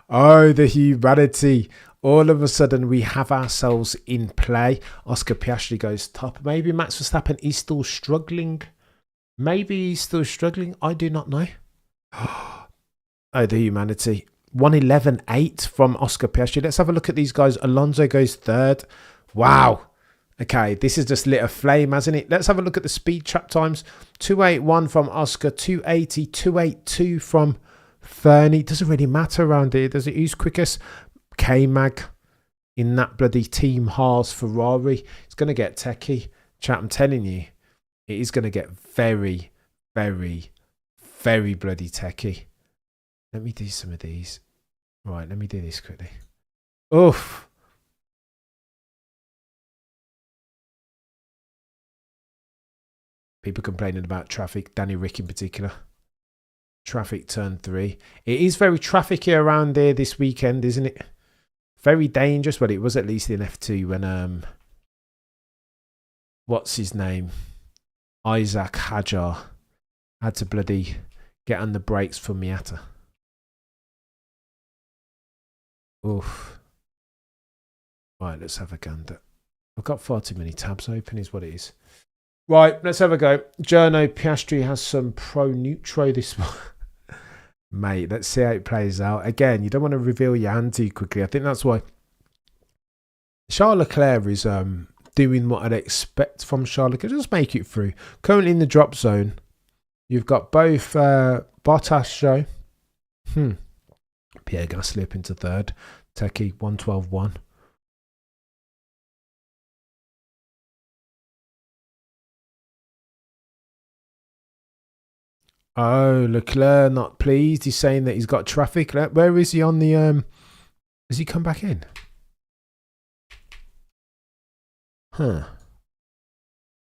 Speaker 1: Oh, the humanity. All of a sudden, we have ourselves in play. Oscar Piastri goes top. Maybe Max Verstappen is still struggling. Maybe he's still struggling. I do not know. Oh, the humanity. 1:11.8 from Oscar Piastri. Let's have a look at these guys. Alonso goes third. Wow. Okay, this has just lit a flame, hasn't it? Let's have a look at the speed trap times. 2:81 from Oscar. 2:80. 2:82 from Fernie. Doesn't really matter around here, does it? Who's quickest? K-Mag in that bloody Team Haas Ferrari. It's going to get techie. Chat, I'm telling you, it is going to get very, very, very bloody techie. Let me do some of these. Right, let me do this quickly. Oof. People complaining about traffic. Danny Rick in particular. Traffic turn 3. It is very trafficy around here this weekend, isn't it? Very dangerous. Well, it was at least in F2 when what's his name? Isaac Hajar had to bloody get on the brakes for Miata. Oof. Right, let's have a gander. I've got far too many tabs open is what it is. Right, let's have a go. Journo Piastri has some Pro Neutro this one. Mate, let's see how it plays out. Again, you don't want to reveal your hand too quickly. I think that's why Charles Leclerc is doing what I'd expect from Charles Leclerc. Just make it through. Currently in the drop zone, you've got both Bottas, Joe. Pierre Gasly up into third. Techie, 112.1. Oh, Leclerc not pleased. He's saying that he's got traffic. Where is he on the... Has he come back in? Huh.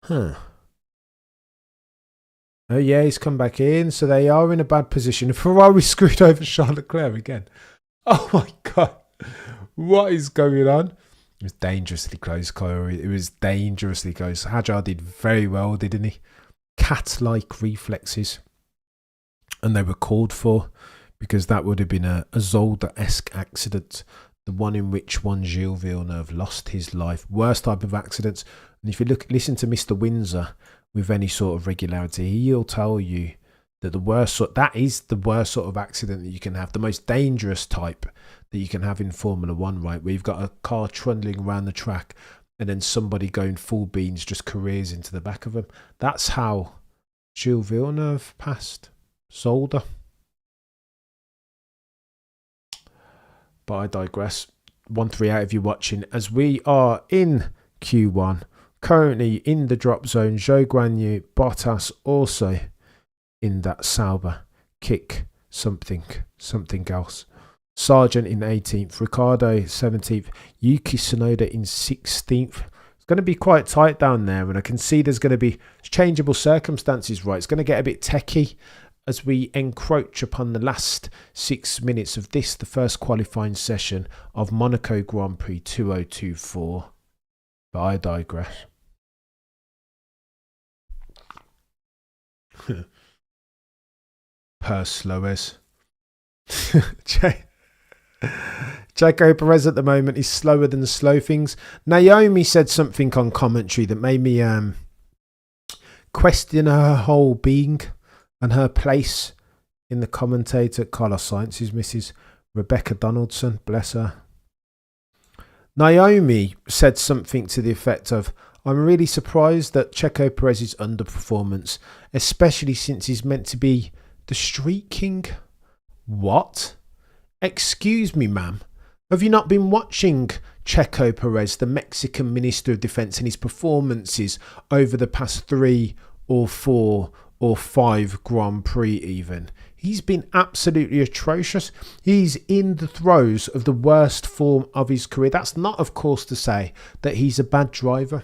Speaker 1: Oh, yeah, he's come back in. So they are in a bad position. Ferrari screwed over Charles Leclerc again. Oh, my God. What is going on? It was dangerously close, Kyle. It was dangerously close. Hajar did very well, didn't he? Cat-like reflexes. And they were called for because that would have been a Zolder-esque accident. The one in which Gilles Villeneuve lost his life. Worst type of accidents. And if you listen to Mr. Windsor with any sort of regularity, he'll tell you that that is the worst sort of accident that you can have. The most dangerous type that you can have in Formula One, right? Where you've got a car trundling around the track and then somebody going full beans just careers into the back of them. That's how Gilles Villeneuve passed. Solder. But I digress. 1-3 out if you're watching. As we are in Q1, currently in the drop zone, Zhou Guanyu, Bottas also in that Sauber kick something else. Sargent in 18th, Ricciardo 17th, Yuki Tsunoda in 16th. It's going to be quite tight down there, and I can see there's going to be changeable circumstances, right? It's going to get a bit techie as we encroach upon the last 6 minutes of this, the first qualifying session of Monaco Grand Prix 2024. But I digress. Per Slowes. Checo Perez at the moment is slower than slow things. Naomi said something on commentary that made me question her whole being and her place in the commentator. Carlos Sainz's Mrs. Rebecca Donaldson, bless her. Naomi said something to the effect of, I'm really surprised at Checo Perez's underperformance, especially since he's meant to be the Street King. What? Excuse me, ma'am. Have you not been watching Checo Perez, the Mexican Minister of Defense, and his performances over the past 3 or 4 or 5 Grand Prix even? He's been absolutely atrocious. He's in the throes of the worst form of his career. That's not, of course, to say that he's a bad driver,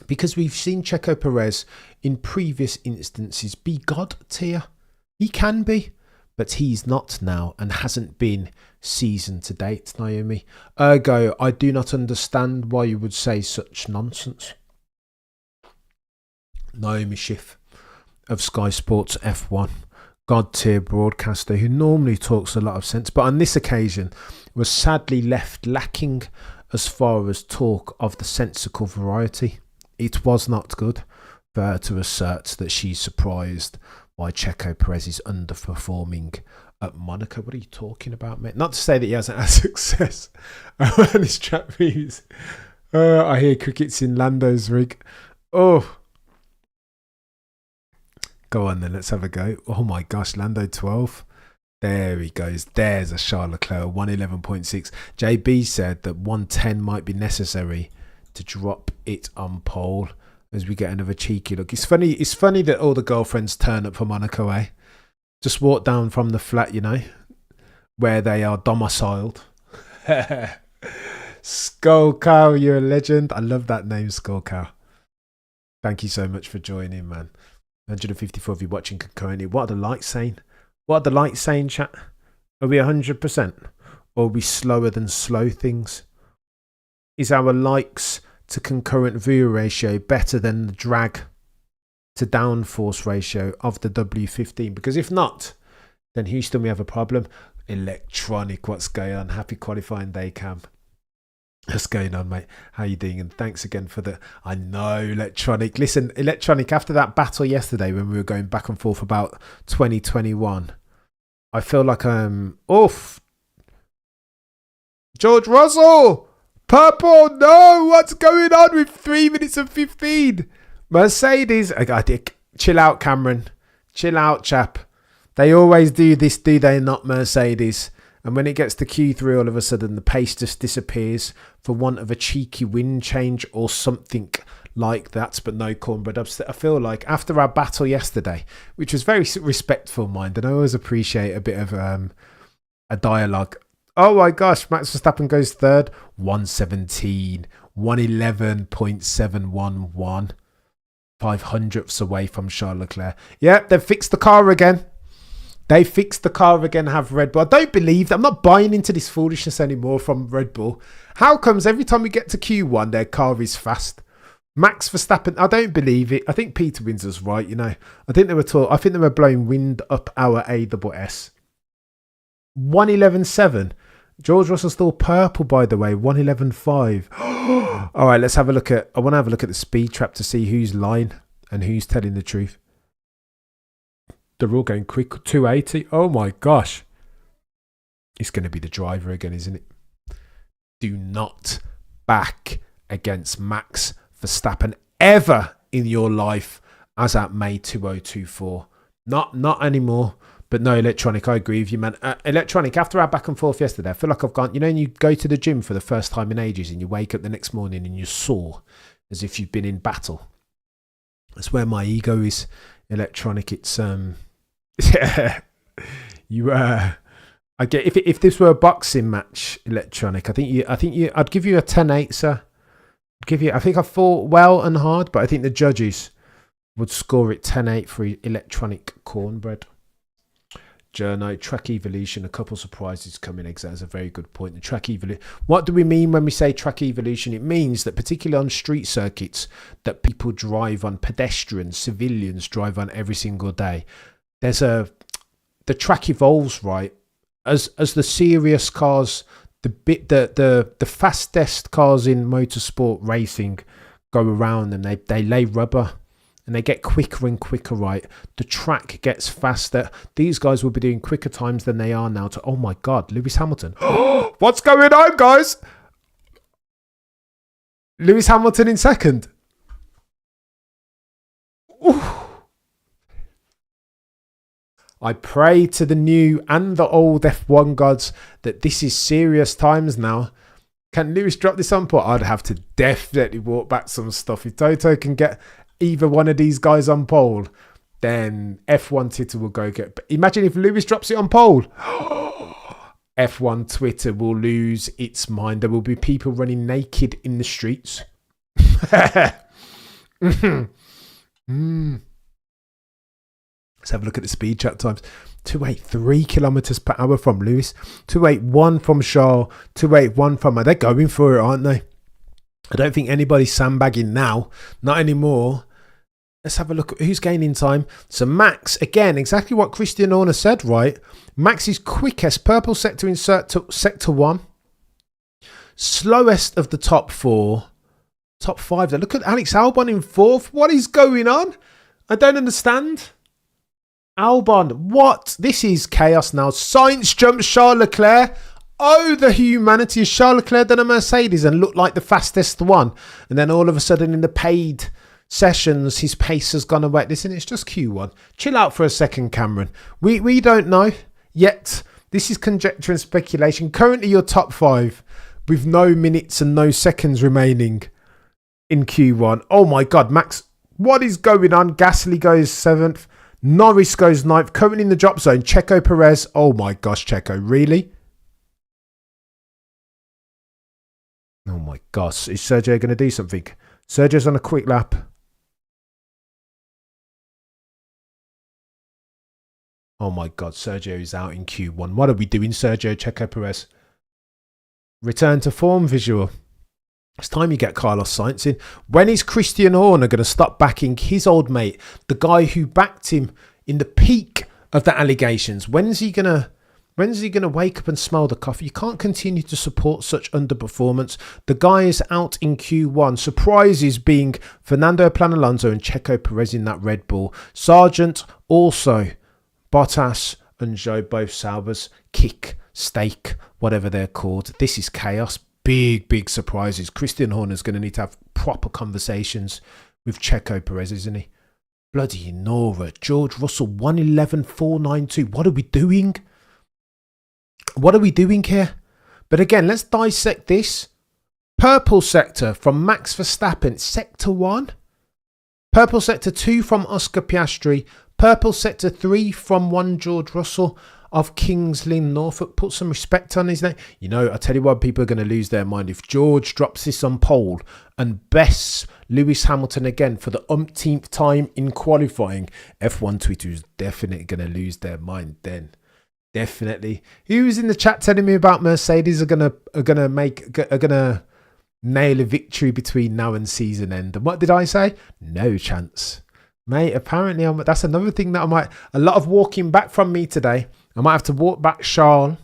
Speaker 1: because we've seen Checo Perez in previous instances be God tier. He can be, but he's not now and hasn't been season to date, Naomi. Ergo, I do not understand why you would say such nonsense. Naomi Schiff of Sky Sports F1, God tier broadcaster who normally talks a lot of sense, but on this occasion was sadly left lacking as far as talk of the sensical variety. It was not good for her to assert that she's surprised why Checo Perez is underperforming at Monaco. What are you talking about, mate? Not to say that he hasn't had success on his track reviews. I hear cricket's in Lando's rig. Oh. Go on then, let's have a go. Oh my gosh, Lando 12. There he goes. There's a Charles Leclerc, 111.6. JB said that 110 might be necessary to drop it on pole as we get another cheeky look. It's funny that all the girlfriends turn up for Monaco, eh? Just walk down from the flat, you know, where they are domiciled. Skull Cow, you're a legend. I love that name, Skull Cow. Thank you so much for joining, man. 154 of you watching concurrently. What are the lights saying? What are the lights saying, chat? Are we 100%? Or are we slower than slow things? Is our likes to concurrent view ratio better than the drag to downforce ratio of the W15? Because if not, then Houston, we have a problem. Electronic, what's going on? Happy qualifying day, Cam. What's going on, mate? How you doing? And thanks again for the... I know, Electronic. Listen, Electronic, after that battle yesterday when we were going back and forth about 2021, I feel like I'm off. George Russell! Purple, no! What's going on with 3 minutes and 15? Mercedes. Chill out, Cameron. Chill out, chap. They always do this, do they not, Mercedes? And when it gets to Q3, all of a sudden the pace just disappears for want of a cheeky wind change or something like that. But no, Cornbread. I feel like after our battle yesterday, which was very respectful, mind, and I always appreciate a bit of a dialogue. Oh my gosh, Max Verstappen goes third, 117, 111.711, 500ths away from Charles Leclerc. Yeah, they've fixed the car again. They fixed the car again, have Red Bull. I don't believe that. I'm not buying into this foolishness anymore from Red Bull. How comes every time we get to Q1, their car is fast? Max Verstappen, I don't believe it. I think Peter Windsor's right, you know. I think they were blowing wind up our AWS. 111.7. George Russell's still purple, by the way. 111.5. All right, let's have a look at... I want to have a look at the speed trap to see who's lying and who's telling the truth. They're all going quick. 280. Oh my gosh. It's going to be the driver again, isn't it? Do not back against Max Verstappen ever in your life as at May 2024. Not anymore. But no, Electronic, I agree with you, man. Electronic, after our back and forth yesterday, I feel like I've gone... You know, when you go to the gym for the first time in ages and you wake up the next morning and you're sore as if you've been in battle. That's where my ego is, Electronic. It's... Yeah. I get if this were a boxing match, electronic. I'd give you a 10-8, sir. I think I fought well and hard, but I think the judges would score it 10-8 for electronic cornbread. Journo, track evolution, a couple surprises coming. That's a very good point. The track evolution. What do we mean when we say track evolution? It means that particularly on street circuits that people drive on, pedestrians, civilians drive on every single day. The track evolves, right? As the serious cars, the fastest cars in motorsport racing go around and they lay rubber. And they get quicker and quicker, right? The track gets faster. These guys will be doing quicker times than they are now. Oh my God, Lewis Hamilton. What's going on, guys? Lewis Hamilton in second. Ooh. I pray to the new and the old F1 gods that this is serious times now. Can Lewis drop this on pole? I'd have to definitely walk back some stuff. If Toto can get either one of these guys on pole, then F1 Twitter will go get. But imagine if Lewis drops it on pole. F1 Twitter will lose its mind. There will be people running naked in the streets. Let's have a look at the speed trap times. 283 kilometers per hour from Lewis, 281 from Charles, 281 from. They're going for it, aren't they? I don't think anybody's sandbagging now. Not anymore. Let's have a look at who's gaining time. So Max, again, exactly what Christian Horner said, right? Max is quickest, purple sector in sector 1. Slowest of the top 4. Top 5. Look at Alex Albon in 4th. What is going on? I don't understand. Albon, what? This is chaos now. Sainz jumps Charles Leclerc. Oh, the humanity. Has Charles Leclerc done a Mercedes and looked like the fastest one? And then all of a sudden in the paid sessions, his pace has gone away. Listen, it's just Q1. Chill out for a second, Cameron. We don't know yet. This is conjecture and speculation. Currently, you're top 5 with no minutes and no seconds remaining in Q1. Oh my God, Max. What is going on? Gasly goes 7th. Norris goes 9th. Currently in the drop zone. Checo Perez. Oh my gosh, Checo. Really? Oh my gosh. Is Sergio going to do something? Sergio's on a quick lap. Oh my God. Sergio is out in Q1. What are we doing, Sergio? Checo Perez. Return to form visual. It's time you get Carlos Sainz in. When is Christian Horner going to stop backing his old mate, the guy who backed him in the peak of the allegations? When's he going to wake up and smell the coffee? You can't continue to support such underperformance. The guy is out in Q1. Surprises being Fernando Alonso and Checo Perez in that Red Bull. Sargent also. Bottas and Zhou both Saubers. Kick, steak, whatever they're called. This is chaos. Big surprises. Christian Horner's going to need to have proper conversations with Checo Perez, isn't he? Bloody Nora. George Russell, 111.492. What are we doing? What are we doing here? But again, let's dissect this. Purple sector from Max Verstappen, sector 1. Purple sector 2 from Oscar Piastri. Purple sector 3 from one George Russell of Kings Lynn, Norfolk. Put some respect on his name. You know, I tell you what, people are going to lose their mind if George drops this on pole and bests Lewis Hamilton again for the umpteenth time in qualifying. F1 Twitter is definitely going to lose their mind then. Definitely. Who was in the chat telling me about Mercedes are gonna nail a victory between now and season end? And what did I say? No chance, mate. Apparently, that's another thing that a lot of walking back from me today. I might have to walk back Charles.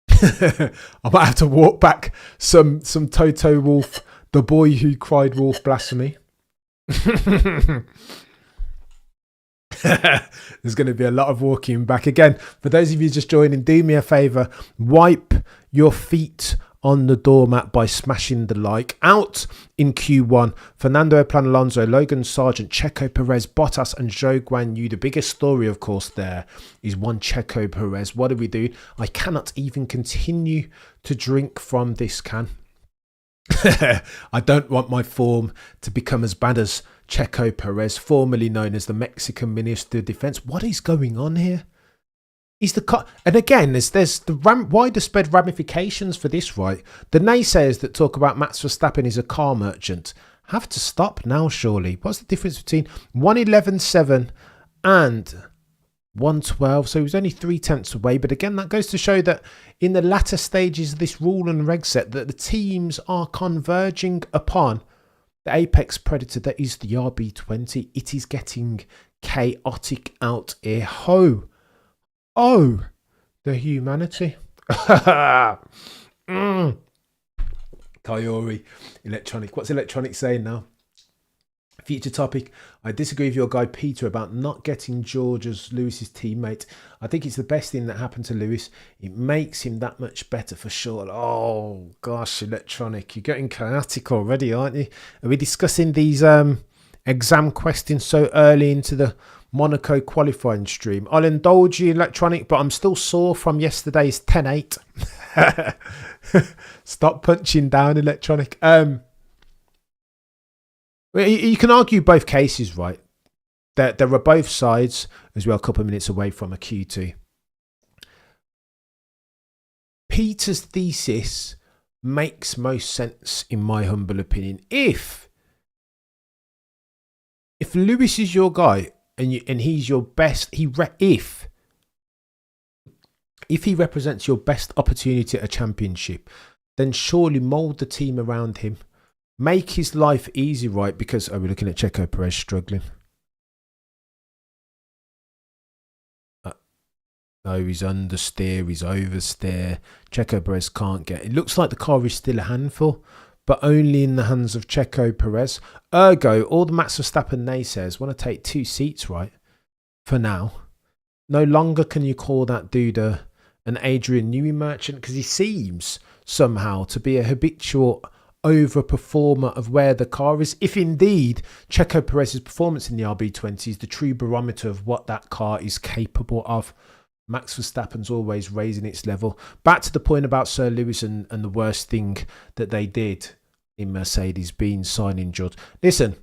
Speaker 1: I might have to walk back some Toto Wolff, the boy who cried wolf blasphemy. There's going to be a lot of walking back. Again, for those of you just joining, do me a favour. Wipe your feet on the doormat by smashing the like. Out in Q1, Fernando Alonso, Logan Sargent, Checo Perez, Bottas and Zhou Guanyu. The biggest story, of course, there is one Checo Perez. What do we do? I cannot even continue to drink from this can. I don't want my form to become as bad as Checo Perez, formerly known as the Mexican Minister of Defense. What is going on here? He's the and again, there's the wider spread ramifications for this, right? The naysayers that talk about Max Verstappen is a car merchant have to stop now, surely. What's the difference between 111.7 and 112? So he was only 0.3 away. But again, that goes to show that in the latter stages of this rule and reg set, that the teams are converging upon the apex predator that is the RB20. It is getting chaotic out here. Oh, the humanity. Coyote, electronic. What's electronic saying now? Future topic. I disagree with your guy Peter about not getting George as Lewis's teammate. I think it's the best thing that happened to Lewis. It makes him that much better for sure. Oh gosh, electronic. You're getting chaotic already, aren't you? Are we discussing these exam questions so early into the Monaco qualifying stream? I'll indulge you, electronic, but I'm still sore from yesterday's 10-8. Stop punching down, electronic. You can argue both cases, right? There are both sides, as well, a couple of minutes away from a Q2. Peter's thesis makes most sense, in my humble opinion. If Lewis is your guy and he's your best, if he represents your best opportunity at a championship, then surely mould the team around him. Make his life easy, right? Because we're looking at Checo Perez struggling. He's understeer, he's oversteer. Checo Perez can't get. It looks like the car is still a handful, but only in the hands of Checo Perez. Ergo, all the Max Verstappen naysayers want to take 2 seats, right? For now. No longer can you call that dude an Adrian Newey merchant, because he seems somehow to be a habitual overperformer of where the car is. If indeed Checo Perez's performance in the RB20 is the true barometer of what that car is capable of, Max Verstappen's always raising its level. Back to the point about Sir Lewis and the worst thing that they did in Mercedes being signing George. Listen,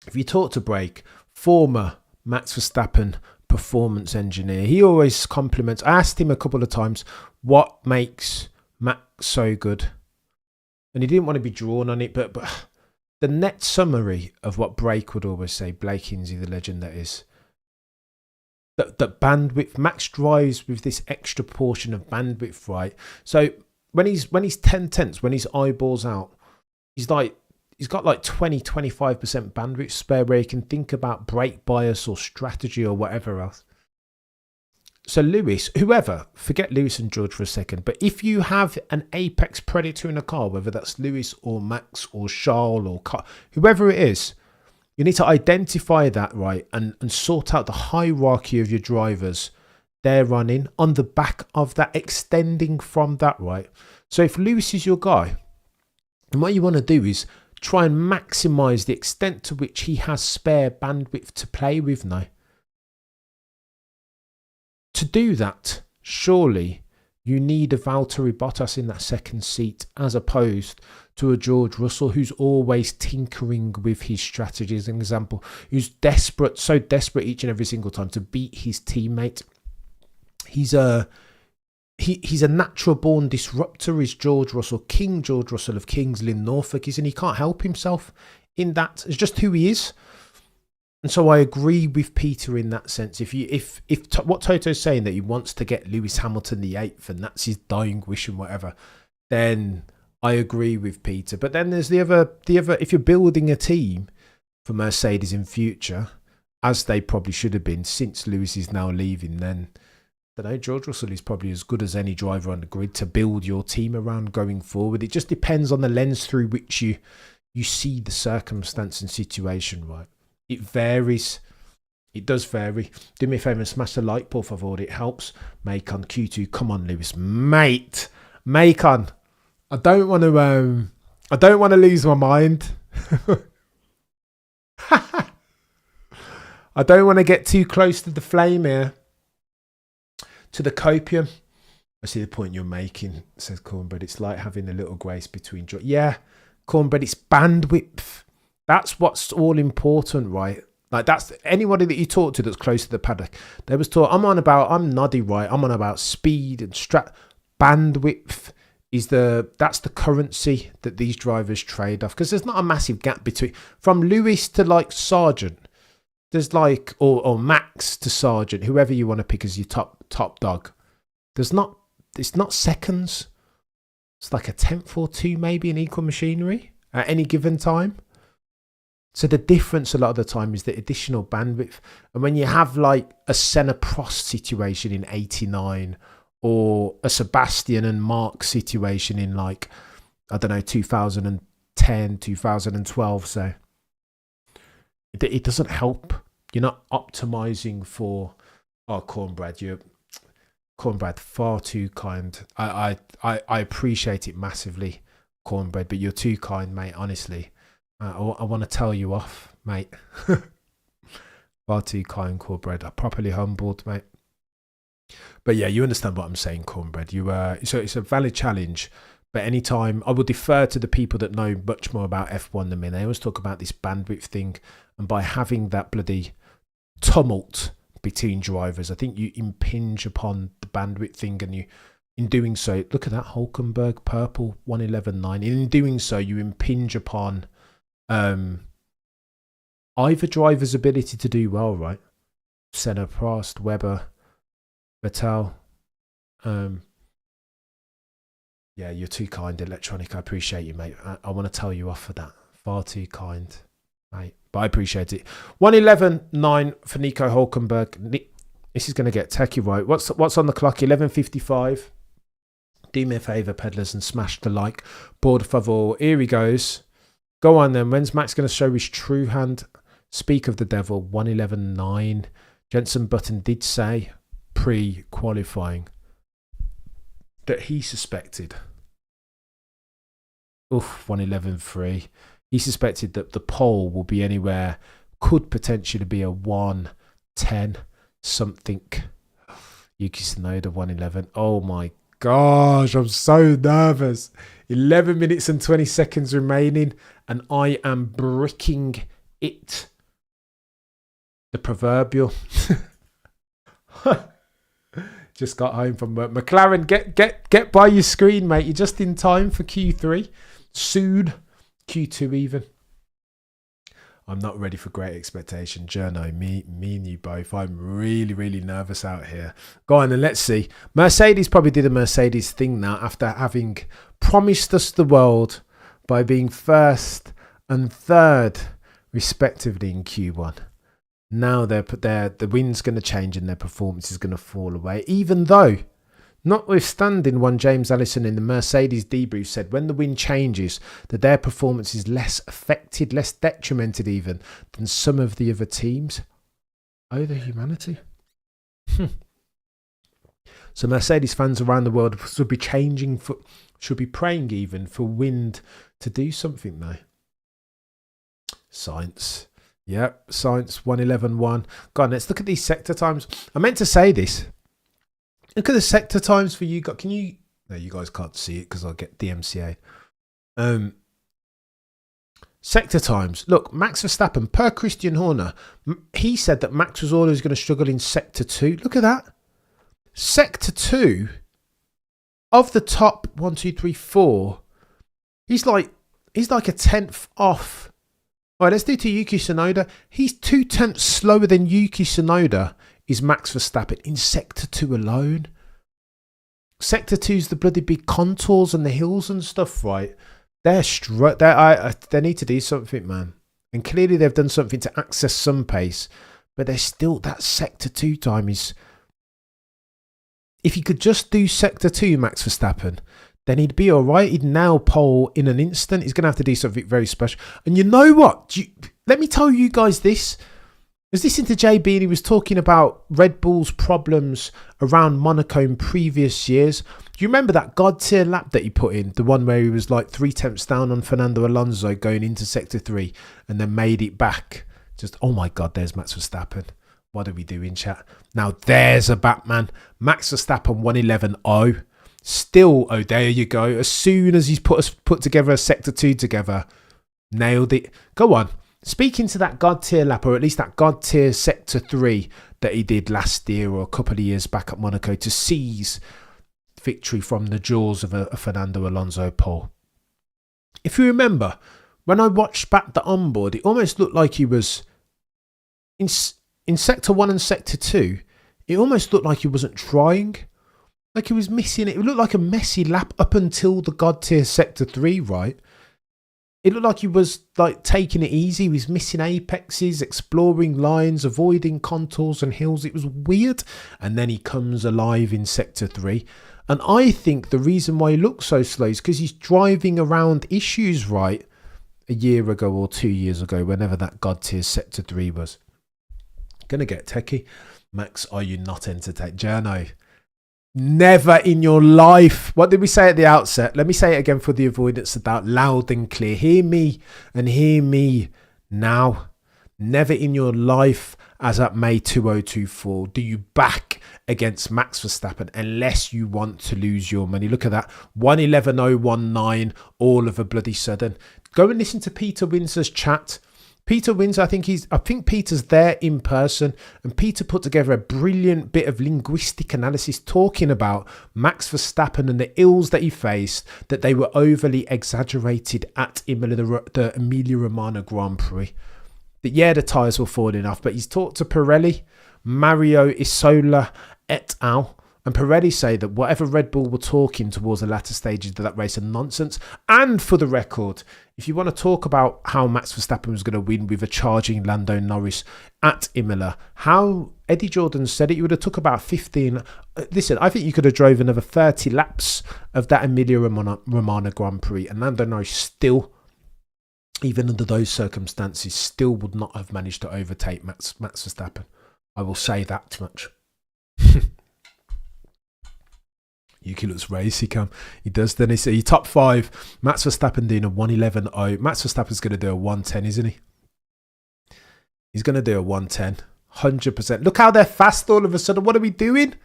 Speaker 1: if you talk to Brake, former Max Verstappen performance engineer, he always compliments. I asked him a couple of times what makes Max so good, and he didn't want to be drawn on it, but the net summary of what Brake would always say, Blake Hinsey, the legend that is, that bandwidth, Max drives with this extra portion of bandwidth, right? So when he's 10/10, when his eyeballs out, he's got like 20-25% bandwidth spare where he can think about brake bias or strategy or whatever else. So Lewis, whoever, forget Lewis and George for a second, but if you have an apex predator in a car, whether that's Lewis or Max or Charles or whoever it is, you need to identify that, right, and sort out the hierarchy of your drivers they're running on the back of that, extending from that, right? So if Lewis is your guy, and what you want to do is try and maximise the extent to which he has spare bandwidth to play with now. To do that, surely you need a Valtteri Bottas in that second seat as opposed to a George Russell who's always tinkering with his strategies. An example, who's so desperate each and every single time to beat his teammate. He's a natural born disruptor, is George Russell. King George Russell of Kings Lynn, Norfolk, and he can't help himself in that. It's just who he is. And so I agree with Peter in that sense. If what Toto's saying, that he wants to get Lewis Hamilton the 8th and that's his dying wish and whatever, then I agree with Peter. But then there's the other. If you're building a team for Mercedes in future, as they probably should have been since Lewis is now leaving, then I don't know, George Russell is probably as good as any driver on the grid to build your team around going forward. It just depends on the lens through which you see the circumstance and situation, right? It varies. It does vary. Do me a favour and smash the like, por favor. It helps. Macon Q2. Come on, Lewis, mate. Macon. I don't want to lose my mind. I don't want to get too close to the flame here. To the copium. I see the point you're making, says Cornbread. It's like having a little grace between. Yeah, Cornbread. It's bandwidth. That's what's all important, right? Like that's anybody that you talk to that's close to the paddock. They was taught, I'm noddy right. I'm on about speed and bandwidth that's the currency that these drivers trade off, because there's not a massive gap between from Lewis to like Sargent. There's like or Max to Sargent, whoever you want to pick as your top dog. It's not seconds. It's like a tenth or two maybe in equal machinery at any given time. So the difference a lot of the time is the additional bandwidth. And when you have like a Senna Prost situation in 89 or a Sebastian and Mark situation in like, I don't know, 2010, 2012. So it doesn't help. You're not optimizing for, Cornbread, far too kind. I appreciate it massively, Cornbread, but you're too kind, mate, honestly. I want to tell you off, mate. Far too kind, Cornbread. I'm properly humbled, mate. But yeah, you understand what I'm saying, Cornbread. So it's a valid challenge. But anytime, I will defer to the people that know much more about F1 than me. They always talk about this bandwidth thing. And by having that bloody tumult between drivers, I think you impinge upon the bandwidth thing. And you, in doing so, look at that Hulkenberg purple 111.9. In doing so, you impinge upon either driver's ability to do well, right? Senna, Prost, Webber, Vettel. Yeah, you're too kind, Electronic. I appreciate you, mate. I want to tell you off for that. Far too kind, mate. But I appreciate it. 111.9 for Nico Hulkenberg. This is going to get techie, right? What's on the clock? 11:55. Do me a favour, peddlers, and smash the like. Por favor. Here he goes. Go on then. When's Max going to show his true hand? Speak of the devil. 111.9. Jenson Button did say pre-qualifying that he suspected. 111.3. He suspected that the pole will be anywhere, could potentially be a 1:10 something. Yuki Tsunoda 1:11. Oh my gosh, I'm so nervous. 11 minutes and 20 seconds remaining, and I am bricking it. The proverbial. Just got home from work. McLaren, get by your screen, mate. You're just in time for Q3. Soon. Q2 even. I'm not ready for great expectation. Journo, me and you both. I'm really, really nervous out here. Go on and let's see. Mercedes probably did a Mercedes thing now after having promised us the world by being first and third respectively in Q1. Now the wind's going to change and their performance is going to fall away. Even though, notwithstanding one James Allison in the Mercedes debrief said when the wind changes that their performance is less affected, less detrimented even than some of the other teams. Oh, the humanity. So Mercedes fans around the world should be praying even for wind to do something now. Science. Yep, science 111.1. Go on, let's look at these sector times. I meant to say this. Look at the sector times for you. Can you? No, you guys can't see it because I'll get DMCA. Sector times. Look, Max Verstappen, per Christian Horner, he said that Max was always going to struggle in Sector 2. Look at that. Sector 2, of the top 1, 2, 3, 4, he's like a tenth off. All right, let's do to Yuki Tsunoda. He's 0.2 slower than Yuki Tsunoda is Max Verstappen in Sector 2 alone. Sector 2's the bloody big contours and the hills and stuff, right? They need to do something, man. And clearly they've done something to access some pace, but they're still, that Sector 2 time is... If he could just do Sector 2, Max Verstappen, then he'd be all right. He'd nail pole in an instant. He's going to have to do something very special. And you know what? Let me tell you guys this. I was listening to JB and he was talking about Red Bull's problems around Monaco in previous years. Do you remember that God tier lap that he put in? The one where he was like 3/10 down on Fernando Alonso going into Sector 3 and then made it back. Just, oh my God, there's Max Verstappen. What are we doing, chat? Now there's a Batman. Max Verstappen 111.0. Still, oh, there you go. As soon as he's put together a Sector 2 together, nailed it. Go on. speaking to that God tier lap, or at least that God tier sector 3 that he did last year or a couple of years back at Monaco to seize victory from the jaws of a Fernando Alonso pole. If you remember, when I watched back the onboard, it almost looked like he was in sector 1 and sector 2. It almost looked like he wasn't trying, like he was missing it. It looked like a messy lap up until the God tier sector 3, right? It looked like he was like taking it easy. He was missing apexes, exploring lines, avoiding contours and hills. It was weird. And then he comes alive in sector 3. And I think the reason why he looks so slow is because he's driving around issues, right? A year ago or 2 years ago, whenever that God tier sector 3 was. Gonna get techie. Max, are you not entertained? Journo, never in your life. What did we say at the outset? Let me say it again for the avoidance of doubt, loud and clear. Hear me and hear me now. Never in your life, as at May 2024, do you back against Max Verstappen unless you want to lose your money. Look at that, 111.019 all of a bloody sudden. Go and listen to Peter Windsor's chat. Peter Windsor, I think Peter's there in person, and Peter put together a brilliant bit of linguistic analysis talking about Max Verstappen and the ills that he faced, that they were overly exaggerated at Imola, the Emilia-Romagna Grand Prix. That yeah, the tyres were falling off, but he's talked to Pirelli, Mario Isola et al. And Pirelli say that whatever Red Bull were talking towards the latter stages of that race are nonsense. And for the record, if you want to talk about how Max Verstappen was going to win with a charging Lando Norris at Imola, how Eddie Jordan said it would have took about 15. Listen, I think you could have drove another 30 laps of that Emilia-Romagna Grand Prix, and Lando Norris still, even under those circumstances, still would not have managed to overtake Max Verstappen. I will say that much. Yuki looks racy, Cam. He does, then he see top 5. Max Verstappen doing a 111.0. Max Verstappen's going to do a 110, isn't he? He's going to do a 110. 100%. Look how they're fast all of a sudden. What are we doing?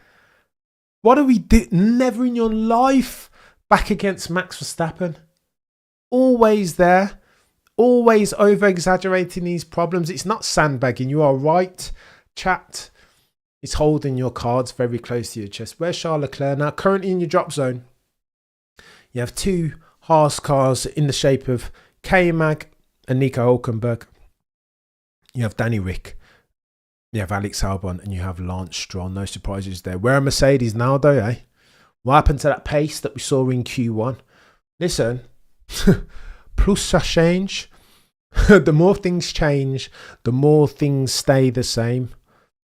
Speaker 1: What are we doing? Never in your life back against Max Verstappen. Always there. Always over-exaggerating these problems. It's not sandbagging. You are right, chat. It's holding your cards very close to your chest. Where's Charles Leclerc now? Currently in your drop zone. You have 2 Haas cars in the shape of K-Mag and Nico Hülkenberg. You have Danny Rick. You have Alex Albon, and you have Lance Stroll. No surprises there. Where are Mercedes now, though, eh? What happened to that pace that we saw in Q1? Listen, plus ça change. The more things change, the more things stay the same.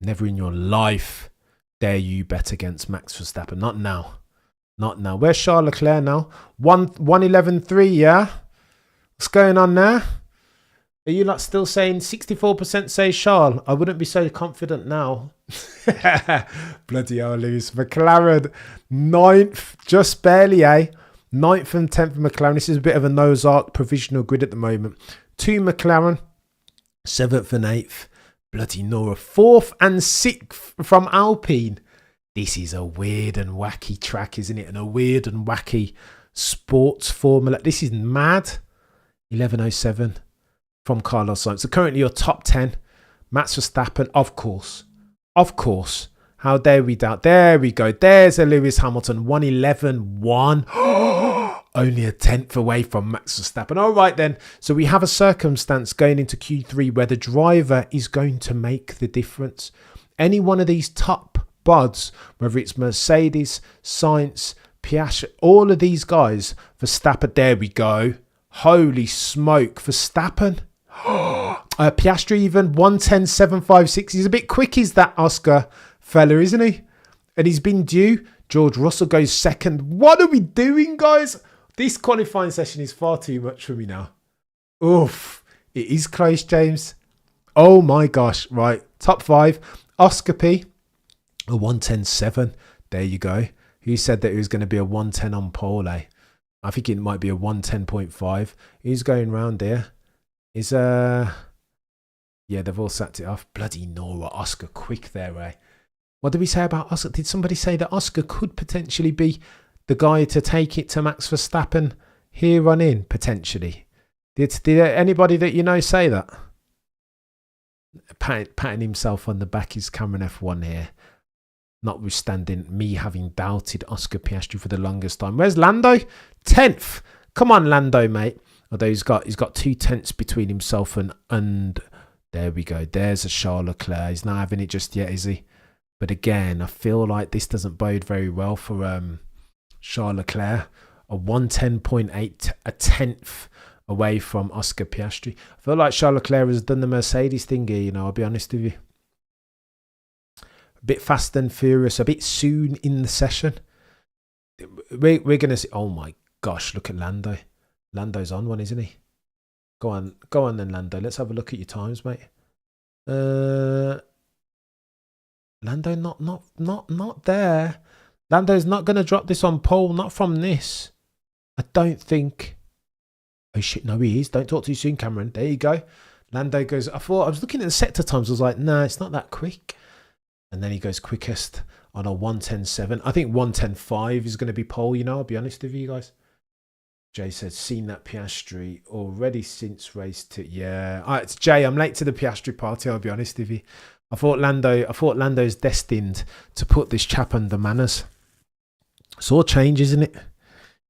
Speaker 1: Never in your life dare you bet against Max Verstappen. Not now. Not now. Where's Charles Leclerc now? 111.3, yeah? What's going on there? Are you not still saying 64% say Charles? I wouldn't be so confident now. Bloody hell, Lewis. McLaren, 9th, just barely, eh? 9th and 10th McLaren. This is a bit of a Noah's Ark provisional grid at the moment. 2 McLaren, 7th and 8th. Bloody Nora. 4th and 6th from Alpine. This is a weird and wacky track, isn't it? And a weird and wacky sports formula. This is mad. 11.07 from Carlos Sainz. So currently your top 10. Max Verstappen, of course. Of course. How dare we doubt? There we go. There's a Lewis Hamilton. 111.1. Only a 10th away from Max Verstappen. All right then. So we have a circumstance going into Q3 where the driver is going to make the difference. Any one of these top buds, whether it's Mercedes, Sainz, Piastri, all of these guys, Verstappen, there we go. Holy smoke, Verstappen. Piastri even, 110.756. He's a bit quick, is that Oscar fella, isn't he? And he's been due. George Russell goes second. What are we doing, guys? This qualifying session is far too much for me now. Oof. It is close, James. Oh my gosh. Right. Top 5. Oscar P. A 110.7. There you go. Who said that it was going to be a 110 on pole, eh? I think it might be a 110.5. Who's going round here? Is yeah, they've all sacked it off. Bloody Nora. Oscar quick there, eh? What did we say about Oscar? Did somebody say that Oscar could potentially be the guy to take it to Max Verstappen here on in, potentially? Did anybody that you know say that? Patting himself on the back is Cameron F1 here. Notwithstanding me having doubted Oscar Piastri for the longest time. Where's Lando? 10th. Come on, Lando, mate. Although he's got 2/10 between himself and there we go. There's a Charles Leclerc. He's not having it just yet, is he? But again, I feel like this doesn't bode very well for Charles Leclerc. A 110.8, a 10th away from Oscar Piastri. I feel like Charles Leclerc has done the Mercedes thing here, you know, I'll be honest with you. A bit fast and furious, a bit soon in the session. We're going to see... Oh my gosh, look at Lando. Lando's on one, isn't he? Go on then, Lando. Let's have a look at your times, mate. Lando not there. Lando's not going to drop this on pole, not from this. I don't think... Oh shit, no he is. Don't talk too soon, Cameron. There you go. Lando goes... I was looking at the sector times. I was like, nah, it's not that quick. And then he goes quickest on a 1:10.7. I think 1:10.5 is going to be pole, you know, I'll be honest with you guys. Jay said, seen that Piastri already since race 2. Yeah. It's Jay, I'm late to the Piastri party, I'll be honest with you. I thought Lando's destined to put this chap under manners. It's all change, isn't it?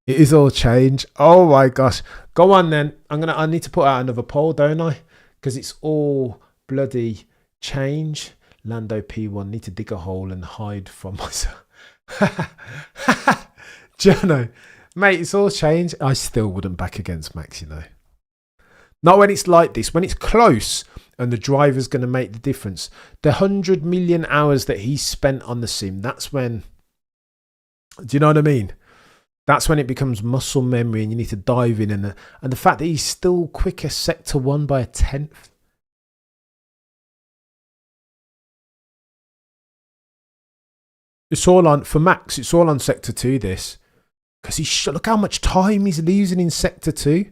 Speaker 1: It is all change. Oh my gosh. Go on then. I need to put out another poll, don't I? Because it's all bloody change. Lando P1, need to dig a hole and hide from myself. Jono, mate, it's all change. I still wouldn't back against Max, you know. Not when it's like this. When it's close and the driver's going to make the difference. The 100 million hours that he spent on the sim, that's when... Do you know what I mean? That's when it becomes muscle memory and you need to dive in. And the fact that he's still quicker sector 1 by a 10th. It's all on, for Max, it's all on sector 2 this. Because look how much time he's losing in sector 2.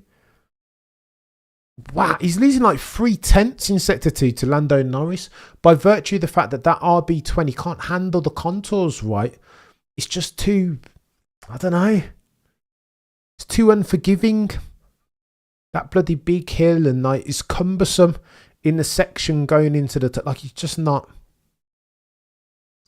Speaker 1: Wow, he's losing like 3/10 in sector 2 to Lando Norris. By virtue of the fact that RB20 can't handle the contours right. It's just too... I don't know. It's too unforgiving. That bloody big hill and like it's cumbersome in the section going into the... Like he's just not...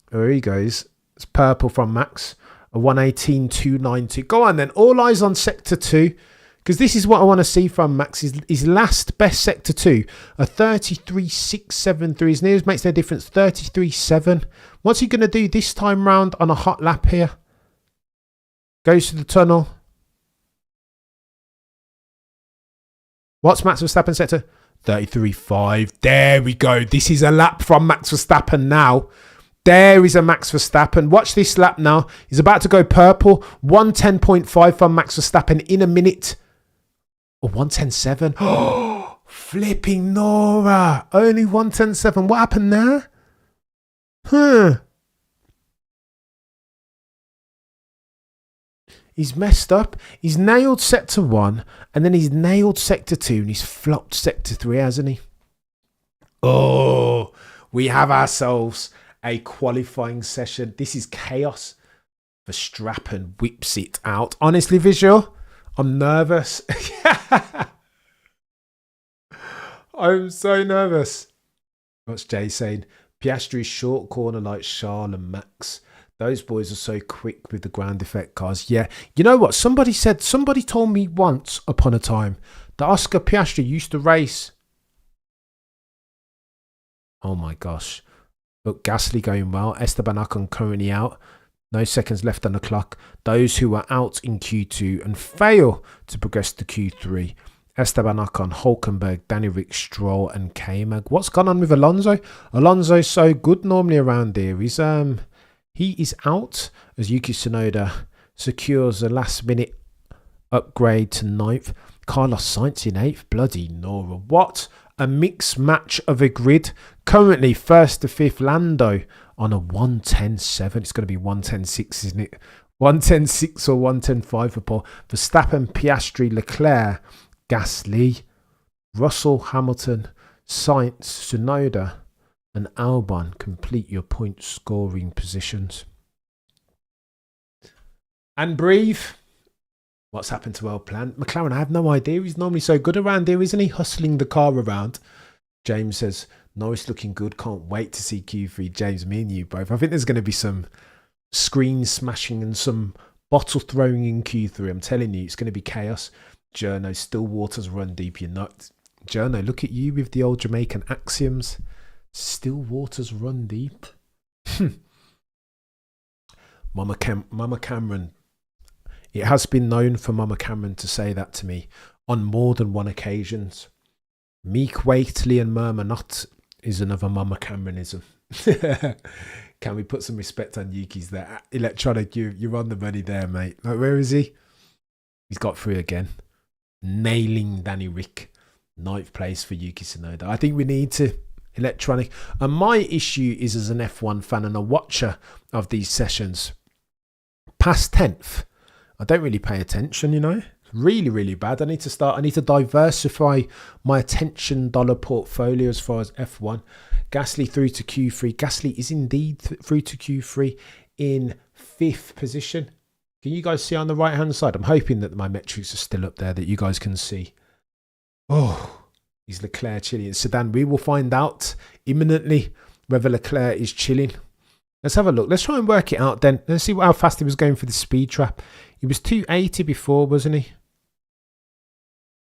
Speaker 1: There he goes. It's purple from Max. A 118.292. Go on then. All eyes on sector 2. Because this is what I want to see from Max. His last best sector 2. A 33.673. His nearest makes no difference. 33.7. What's he going to do this time round on a hot lap here? Goes to the tunnel. What's Max Verstappen sector? 33.5. There we go. This is a lap from Max Verstappen now. There is a Max Verstappen. Watch this lap now. He's about to go purple. 110.5 from Max Verstappen in a minute. Or 110.7. Oh, flipping Nora. Only 110.7. What happened there? He's messed up. He's nailed sector 1 and then he's nailed sector 2 and he's flopped sector 3, hasn't he? Oh, we have ourselves a qualifying session. This is chaos. Verstappen whips it out. Honestly, Visual, I'm nervous. I'm so nervous. What's Jay saying? Piastri's short corner like Charles and Max. Those boys are so quick with the ground effect cars. Yeah. You know what? Somebody told me once upon a time that Oscar Piastri used to race. Oh my gosh. Look, Gasly going well. Esteban Ocon currently out. No seconds left on the clock. Those who are out in Q2 and fail to progress to Q3. Esteban Ocon, Hulkenberg, Danny Rick, Stroll and K-Mag. What's gone on with Alonso? Alonso's so good normally around here. He is out as Yuki Tsunoda secures a last minute upgrade to 9th. Carlos Sainz in 8th. Bloody Nora. What a mixed match of a grid. Currently 1st to 5th Lando on a 110.7. It's going to be 110.6, isn't it? 110.6 or 110.5 for Paul. Verstappen, Piastri, Leclerc, Gasly, Russell, Hamilton, Sainz, Tsunoda and Albon complete your point scoring positions. And breathe. What's happened to World Plan? McLaren, I have no idea. He's normally so good around here, isn't he? Hustling the car around. James says, Norris looking good. Can't wait to see Q3. James, me and you both. I think there's going to be some screen smashing and some bottle throwing in Q3. I'm telling you, it's going to be chaos. Journo, still waters run deep. You're not. Journo, look at you with the old Jamaican axioms. Still waters run deep. Mama Cameron. It has been known for Mama Cameron to say that to me on more than one occasions. Meek, Waitley and Murmur Not is another Mama Cameronism. Can we put some respect on Yuki's there? Electronic, you're on the money there, mate. Like, where is he? He's got 3 again. Nailing Danny Rick. 9th place for Yuki Tsunoda. I think we need to. Electronic. And my issue is, as an F1 fan and a watcher of these sessions, past 10th, I don't really pay attention, you know. Really, really bad. I need to diversify my attention dollar portfolio as far as F1. Gasly through to Q3. Gasly is indeed through to Q3 in 5th position. Can you guys see on the right hand side? I'm hoping that my metrics are still up there that you guys can see. Oh, he's Leclerc chilling in Sedan. We will find out imminently whether Leclerc is chilling. Let's have a look. Let's try and work it out then. Let's see how fast he was going for the speed trap. He was 280 before, wasn't he?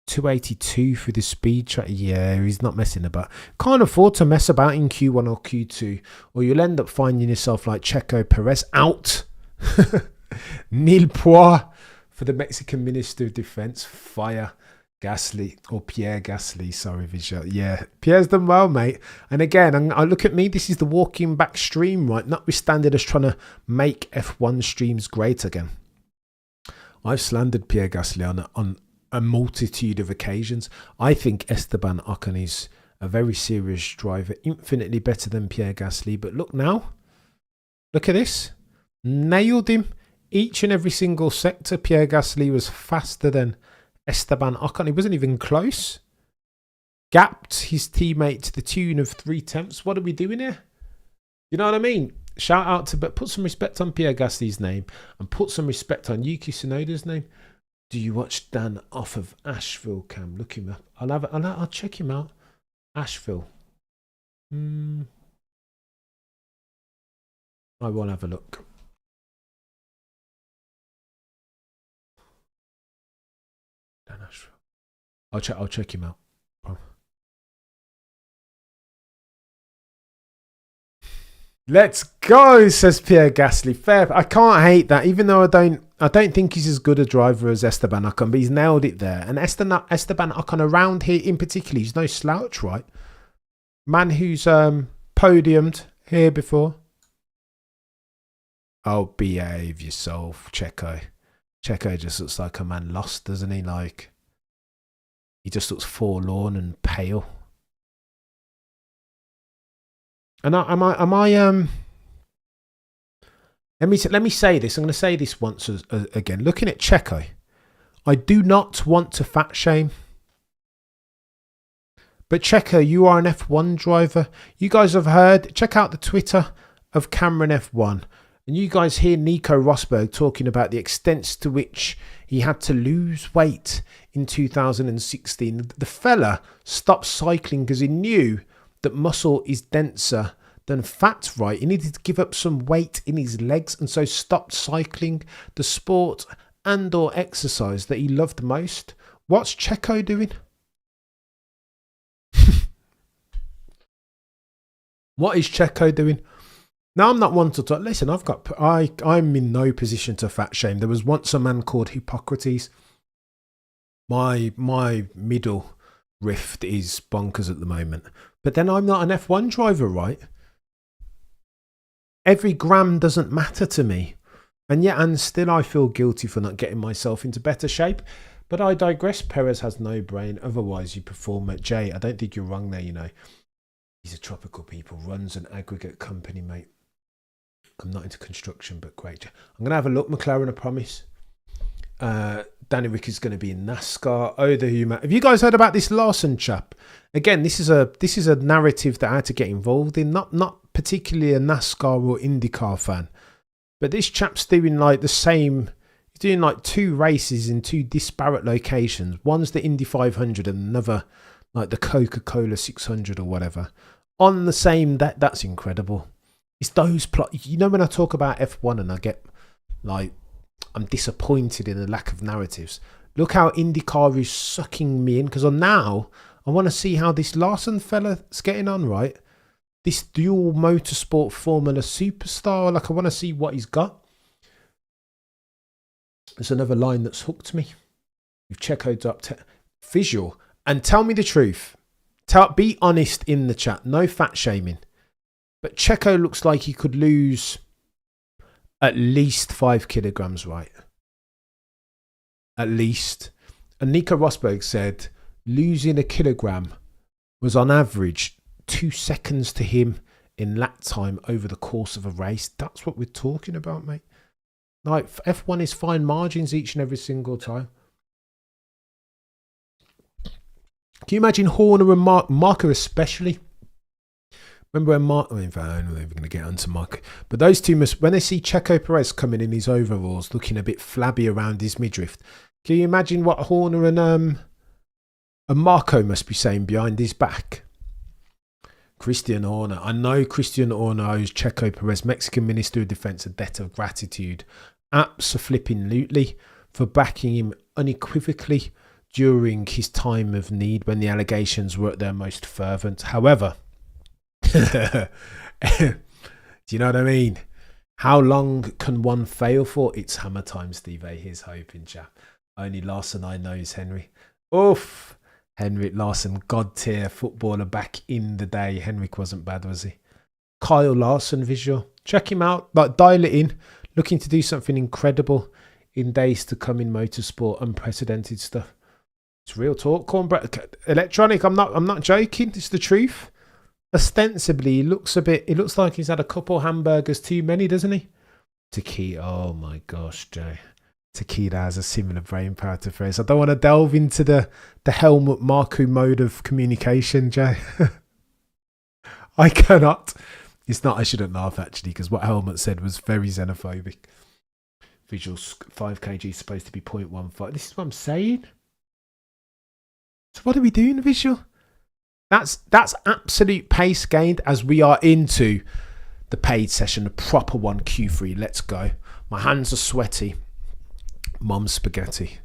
Speaker 1: 282 for the speed trap. Yeah, he's not messing about. Can't afford to mess about in Q1 or Q2, or you'll end up finding yourself like Checo Perez out. Nil point for the Mexican Minister of Defense. Fire. Gasly, or Pierre Gasly, sorry, Visual. Yeah, Pierre's done well, mate. And again, I look at me, this is the walking back stream, right? Notwithstanding us trying to make F1 streams great again. I've slandered Pierre Gasly on a multitude of occasions. I think Esteban Ocon is a very serious driver, infinitely better than Pierre Gasly. But look now, look at this. Nailed him. Each and every single sector, Pierre Gasly was faster than Esteban Ocon. He wasn't even close. Gapped his teammate to the tune of 3/10. What are we doing here? You know what I mean? Shout out to, but put some respect on Pierre Gasly's name and put some respect on Yuki Tsunoda's name. Do you watch Dan off of Asheville, Cam? Look him up. I'll check him out. Asheville. I will have a look. Dan Asheville. I'll check him out. Let's go, says Pierre Gasly. Fair. I can't hate that, even though I don't think he's as good a driver as Esteban Ocon, but he's nailed it there. And Esteban Ocon around here in particular, he's no slouch, right? Man who's podiumed here before. Oh, behave yourself, Checo. Checo just looks like a man lost, doesn't he? Like, he just looks forlorn and pale. And let me say this. I'm going to say this once again. Looking at Checo, I do not want to fat shame. But Checo, you are an F1 driver. You guys have heard. Check out the Twitter of Cameron F1. And you guys hear Nico Rosberg talking about the extent to which he had to lose weight in 2016. The fella stopped cycling because he knew that muscle is denser than fat, right? He needed to give up some weight in his legs and so stopped cycling, the sport and or exercise that he loved most. What's Checo doing? What is Checo doing? Now, I'm not one to talk. Listen, I'm in no position to fat shame. There was once a man called Hippocrates. My middle rift is bonkers at the moment. But then I'm not an F1 driver, right? Every gram doesn't matter to me. And still I feel guilty for not getting myself into better shape. But I digress. Perez has no brain. Otherwise, you perform at Jay. I don't think you're wrong there, you know. He's a tropical people. Runs an aggregate company, mate. I'm not into construction, but great. I'm going to have a look, McLaren, I promise. Danny Rick is going to be in NASCAR. Oh, the human. Have you guys heard about this Larson chap? Again, this is a narrative that I had to get involved in. Not particularly a NASCAR or IndyCar fan, but this chap's doing like the same. He's doing like 2 races in 2 disparate locations. One's the Indy 500 and another like the Coca-Cola 600 or whatever on the same, that's incredible. It's those you know, when I talk about F1 and I get like, I'm disappointed in the lack of narratives. Look how IndyCar is sucking me in, because now I want to see how this Larson fella's getting on, right? This dual motorsport Formula superstar. Like, I want to see what he's got. There's another line that's hooked me. You've Checo's up to visual. And tell me the truth. Be honest in the chat. No fat shaming. But Checo looks like he could lose at least 5 kilograms, right? At least. And Nico Rosberg said losing a kilogram was on average 2 seconds to him in lap time over the course of a race. That's what we're talking about, mate. Like, F1 is fine margins each and every single time. Can you imagine Horner and Marker especially? Remember when Mark, in fact, I don't know if we're going to get onto Mark, but those two must, when they see Checo Perez coming in his overalls, looking a bit flabby around his midriff, can you imagine what Horner and Marco must be saying behind his back? Christian Horner. I know Christian Horner owes Checo Perez, Mexican Minister of Defense, a debt of gratitude. Absolutely, for backing him unequivocally during his time of need when the allegations were at their most fervent. However, do you know what I mean? How long can one fail for? It's hammer time, Steve A. Here's hoping, chap. Only Larson I knows Henry. Oof. Henrik Larsson, god tier footballer back in the day. Henrik wasn't bad, was he? Kyle Larson visual. Check him out. Like, dial it in. Looking to do something incredible in days to come in motorsport. Unprecedented stuff. It's real talk. Cornbread electronic. I'm not joking. It's the truth. Ostensibly, he looks like he's had a couple hamburgers too many, doesn't he? Tequila. Oh my gosh, Jay. Tequila has a similar brain power to Perez. I don't want to delve into the Helmut Marko mode of communication, Jay. I cannot. It's not, I shouldn't laugh actually, because what Helmut said was very xenophobic. Visual 5 kg is supposed to be 0.15. This is what I'm saying. So what are we doing, visual? That's absolute pace gained as we are into the paid session, the proper one, Q3. Let's go. My hands are sweaty. Mom's spaghetti.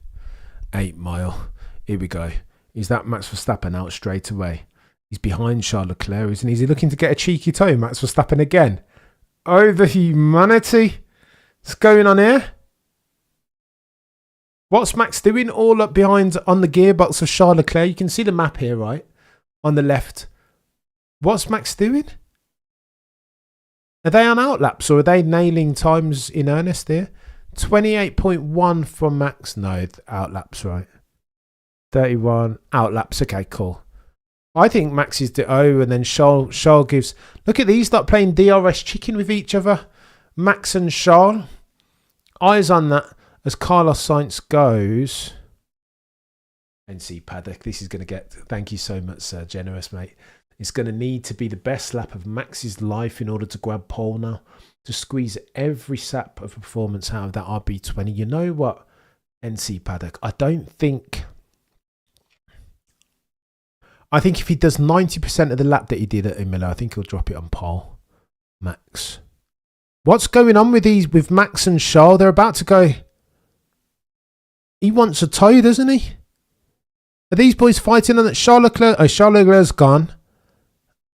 Speaker 1: 8 Mile. Here we go. Is that Max Verstappen out straight away? He's behind Charles Leclerc, isn't he? Is he looking to get a cheeky toe? Max Verstappen again. Oh, the humanity. What's going on here? What's Max doing all up behind on the gearbox of Charles Leclerc? You can see the map here, right? On the left. What's Max doing? Are they on outlaps or are they nailing times in earnest here? 28.1 from Max. No, outlaps, right? 31 outlaps. Okay, cool. I think Max is the O, and then Charles gives. Look at these, like playing DRS chicken with each other. Max and Charles. Eyes on that as Carlos Sainz goes. NC Paddock. This is going to get. Thank you so much, sir. Generous, mate. It's going to need to be the best lap of Max's life in order to grab pole now. To squeeze every sap of performance out of that RB20. You know what, NC Paddock? I think if he does 90% of the lap that he did at Imola, I think he'll drop it on pole. Max. What's going on with Max and Charles? They're about to go. He wants a toe, doesn't he? Are these boys fighting on that? Charles Leclerc? Oh, Charles Leclerc's gone.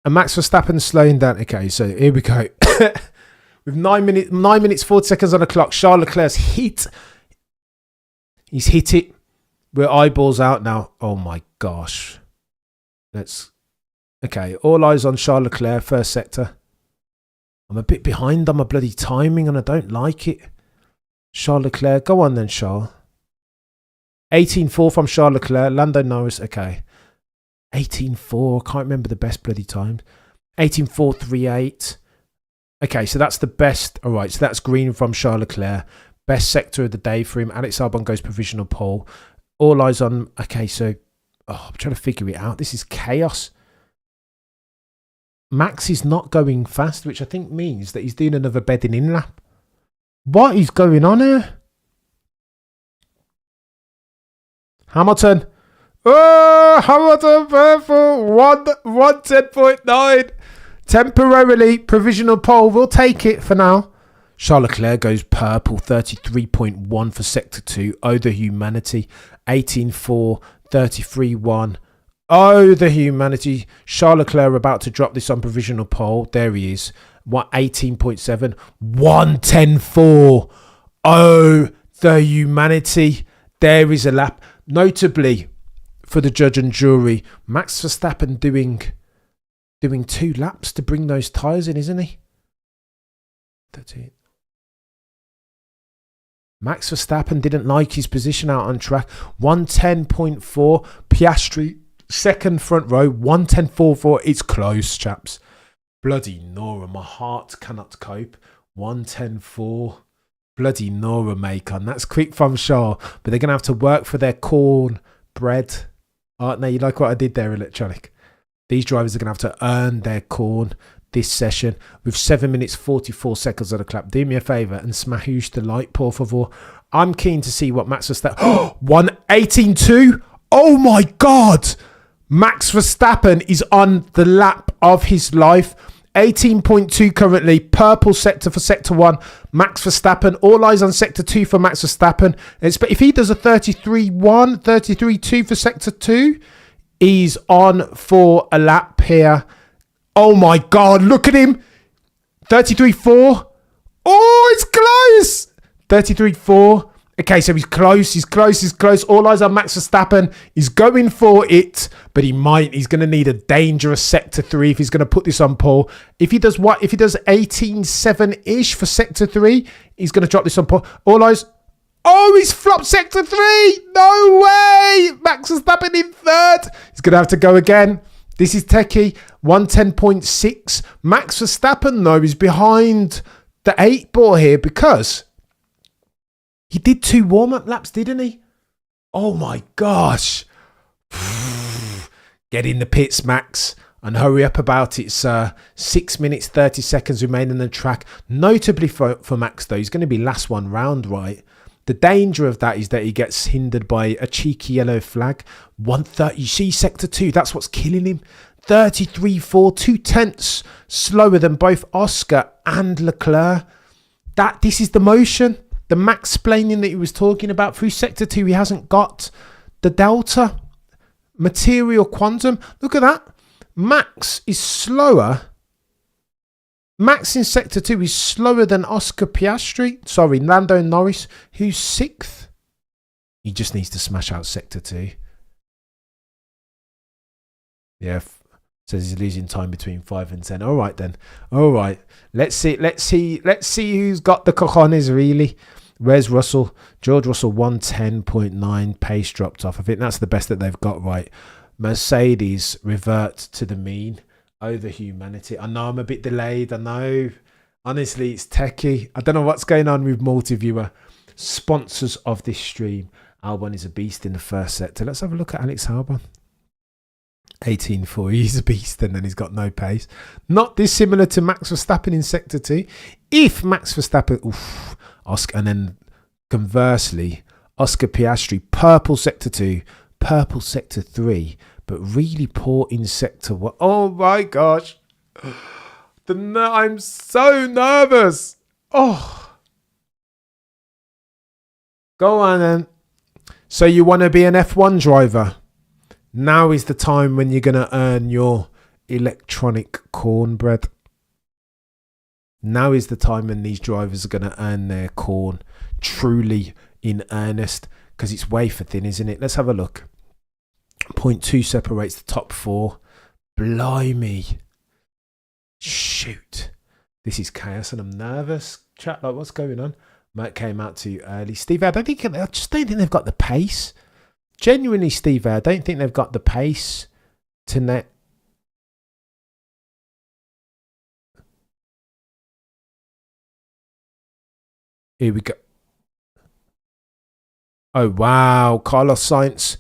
Speaker 1: And Max Verstappen's slowing down. Okay, so here we go. With 9 minutes, 40 seconds on the clock, Charles Leclerc's hit. He's hit it. We're eyeballs out now. Oh my gosh. Okay, all eyes on Charles Leclerc, first sector. I'm a bit behind on my bloody timing and I don't like it. Charles Leclerc, go on then, Charles. 18.4 from Charles Leclerc. Lando Norris, okay. 18.4, I can't remember the best bloody times. 18.438. Okay, so that's the best. All right, so that's green from Charles Leclerc. Best sector of the day for him. Alex Albon goes provisional pole. All eyes on. Okay, so I'm trying to figure it out. This is chaos. Max is not going fast, which I think means that he's doing another bedding in lap. What is going on here? Hamilton. Oh, Hamilton purple, 110.9. Temporarily provisional pole. We'll take it for now. Charles Leclerc goes purple, 33.1 for sector 2. Oh, the humanity, 18.4, 33.1. Oh, the humanity. Charles Leclerc about to drop this on provisional pole. There he is. 18.7, 110.4. Oh, the humanity. There is a lap. Notably, for the judge and jury, Max Verstappen doing 2 laps to bring those tyres in, isn't he? 13. Max Verstappen didn't like his position out on track. 110.4. Piastri, second front row. 110.44. It's close, chaps. Bloody Nora, my heart cannot cope. 110.4. Bloody Nora, Macon. That's quick from Shaw, but they're going to have to work for their corn bread, aren't they? You like what I did there, Electronic? These drivers are going to have to earn their corn this session with 7 minutes 44 seconds on the clock. Do me a favour and smahoosh the light, por favor. I'm keen to see what Max Verstappen... 1:18.2. Oh my God! Max Verstappen is on the lap of his life. 18.2 currently. Purple sector for sector 1. Max Verstappen. All eyes on sector 2 for Max Verstappen. If he does a 33.1, 33.2 for sector 2, he's on for a lap here. Oh my God, look at him. 33.4. Oh, it's close. 33.4. Okay, so he's close. All eyes on Max Verstappen. He's going for it, but he's going to need a dangerous sector 3 if he's going to put this on pole. If he does 18.7-ish for sector 3, he's going to drop this on pole. All eyes. Oh, he's flopped sector 3. No way. Max Verstappen in 3rd. He's going to have to go again. This is techie. 110.6. Max Verstappen, though, is behind the 8 ball here because he did 2 warm-up laps, didn't he? Oh, my gosh. Get in the pits, Max, and hurry up about it, sir. 6 minutes, 30 seconds remaining on the track. Notably for Max, though, he's going to be last one round, right? The danger of that is that he gets hindered by a cheeky yellow flag. 130, you see sector 2, that's what's killing him. 33.4, 2/10 slower than both Oscar and Leclerc. This is the motion. The Max splaining that he was talking about. Through sector 2, he hasn't got the delta. Material quantum. Look at that. Max is slower. Max in sector 2 is slower than Oscar Piastri. Sorry, Lando Norris, who's 6th. He just needs to smash out sector 2. Yeah, says he's losing time between 5 and 10. All right then. All right. Let's see who's got the cojones really. Where's Russell? George Russell, 110.9. Pace dropped off. I think that's the best that they've got right. Mercedes revert to the mean. Oh, the humanity. I know I'm a bit delayed. I know. Honestly, it's techie. I don't know what's going on with Multiviewer. Sponsors of this stream. Albon is a beast in the first sector. Let's have a look at Alex Albon. 18.4. He's a beast and then he's got no pace. Not dissimilar to Max Verstappen in sector 2. If Max Verstappen... Oof, Oscar, and then conversely, Oscar Piastri, purple sector 2, purple sector 3, but really poor in sector 1. Oh my gosh. I'm so nervous. Oh. Go on then. So you want to be an F1 driver? Now is the time when you're going to earn your electronic cornbread. Now is the time when these drivers are going to earn their corn truly in earnest, because it's wafer thin, isn't it? Let's have a look. 0.2 separates the top 4. Blimey. Shoot. This is chaos and I'm nervous. Chat, like, what's going on? Mike came out too early. Steve, I just don't think they've got the pace. Genuinely, Steve, I don't think they've got the pace to net. Here we go. Oh, wow. Carlos Sainz.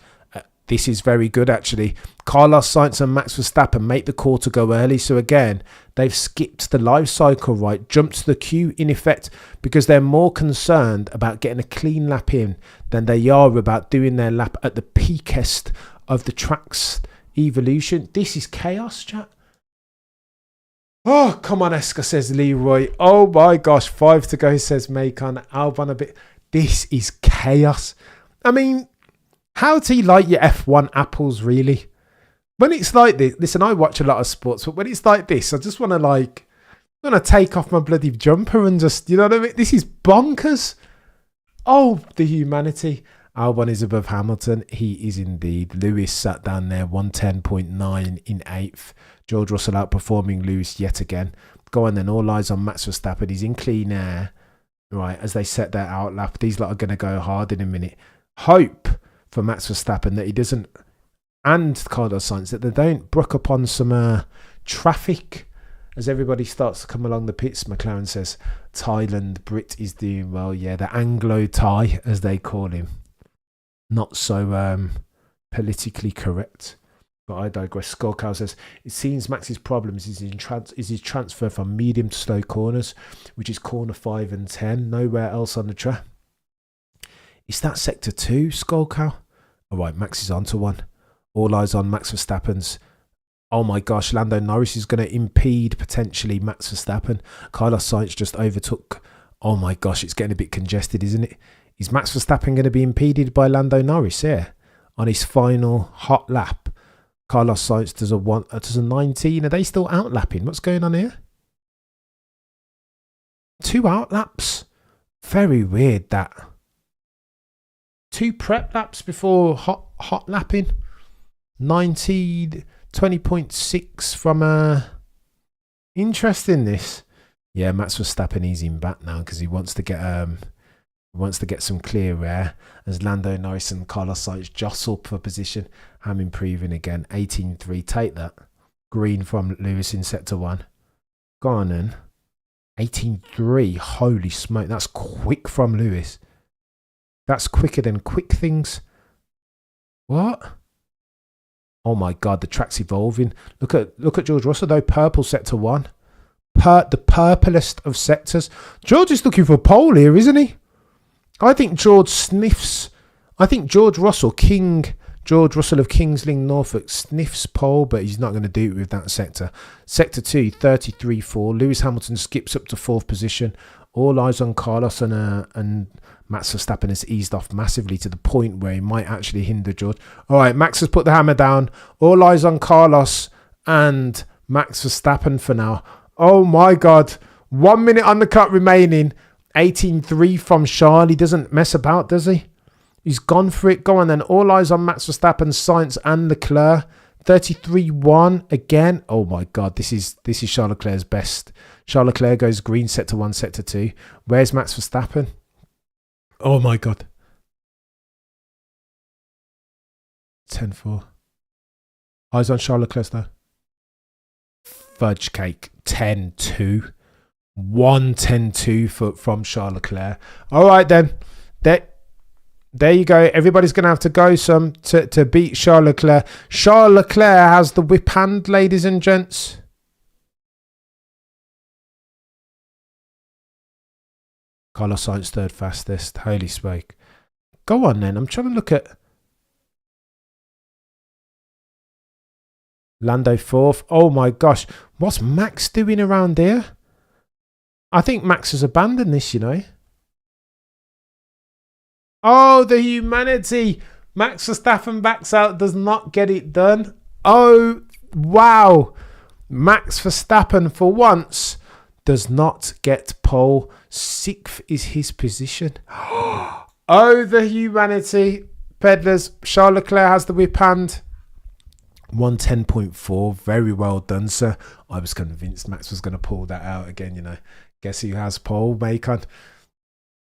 Speaker 1: This is very good, actually. Carlos Sainz and Max Verstappen make the call to go early. So, again, they've skipped the life cycle, right? Jumped to the queue, in effect, because they're more concerned about getting a clean lap in than they are about doing their lap at the peakest of the track's evolution. This is chaos, chat. Oh, come on, Eska, says Leroy. Oh my gosh, 5 to go, says Macon. Albon a bit. This is chaos. I mean, how do you like your F1 apples, really? When it's like this, listen, I watch a lot of sports, but when it's like this, I just want to take off my bloody jumper and just, you know what I mean? This is bonkers. Oh, the humanity. Albon is above Hamilton. He is indeed. Lewis sat down there, 110.9 in 8th. George Russell outperforming Lewis yet again. Go on then, all eyes on Max Verstappen. He's in clean air, right, as they set their outlap. These lot are going to go hard in a minute. Hope for Max Verstappen that he doesn't, and Carlos Sainz, that they don't brook upon some traffic as everybody starts to come along the pits. McLaren says Thailand Brit is doing well. Yeah, the Anglo-Thai, as they call him. Not so politically correct. But I digress. Skolkow says, it seems Max's problems is his transfer from medium to slow corners, which is corner 5 and 10. Nowhere else on the track. Is that sector 2, Skolkow? All right, Max is onto one. All eyes on Max Verstappen's. Oh my gosh, Lando Norris is going to impede potentially Max Verstappen. Carlos Sainz just overtook. Oh my gosh, it's getting a bit congested, isn't it? Is Max Verstappen going to be impeded by Lando Norris here on his final hot lap? Carlos Sainz does a 19. Are they still outlapping? What's going on here? 2 outlaps. Very weird that. 2 prep laps before hot lapping. 20.6 from interesting this. Yeah, Max Verstappen easing back now because he wants to get some clear air as Lando Norris and Carlos Sainz jostle for position. Ham improving again. 18.3. Take that. Green from Lewis in sector 1. Go on then. 18.3. Holy smoke. That's quick from Lewis. That's quicker than quick things. What? Oh my God, the track's evolving. Look at George Russell though. Purple sector 1. The purplest of sectors. George is looking for a pole here, isn't he? I think George sniffs. I think George Russell of Kingsling, Norfolk, sniffs pole, but he's not going to do it with that sector. Sector 2, 33.4. Lewis Hamilton skips up to 4th position. All eyes on Carlos and Max Verstappen has eased off massively to the point where he might actually hinder George. All right, Max has put the hammer down. All eyes on Carlos and Max Verstappen for now. Oh my God. 1 minute on the cut remaining. 18.3 from Charles. He doesn't mess about, does he? He's gone for it. Go on then. All eyes on Max Verstappen, Sainz and Leclerc. 33.1 again. Oh my God. This is Charles Leclerc's best. Charles Leclerc goes green, sector 1, sector 2. Where's Max Verstappen? Oh my God. 10.4. Eyes on Charles Leclerc though. Fudge cake. 10.2. 1:10.2 from Charles Leclerc. All right then. There you go. Everybody's going to have to go some to beat Charles Leclerc. Charles Leclerc has the whip hand, ladies and gents. Carlos Sainz 3rd fastest. Holy smoke. Go on then. I'm trying to look at Lando 4th. Oh my gosh. What's Max doing around here? I think Max has abandoned this, you know. Oh, the humanity. Max Verstappen backs out, does not get it done. Oh, wow. Max Verstappen, for once, does not get pole. 6th is his position. Oh, the humanity. Peddlers. Charles Leclerc has the whip hand. 1:10.4. Very well done, sir. I was convinced Max was going to pull that out again, you know. Guess who has pole, Macon?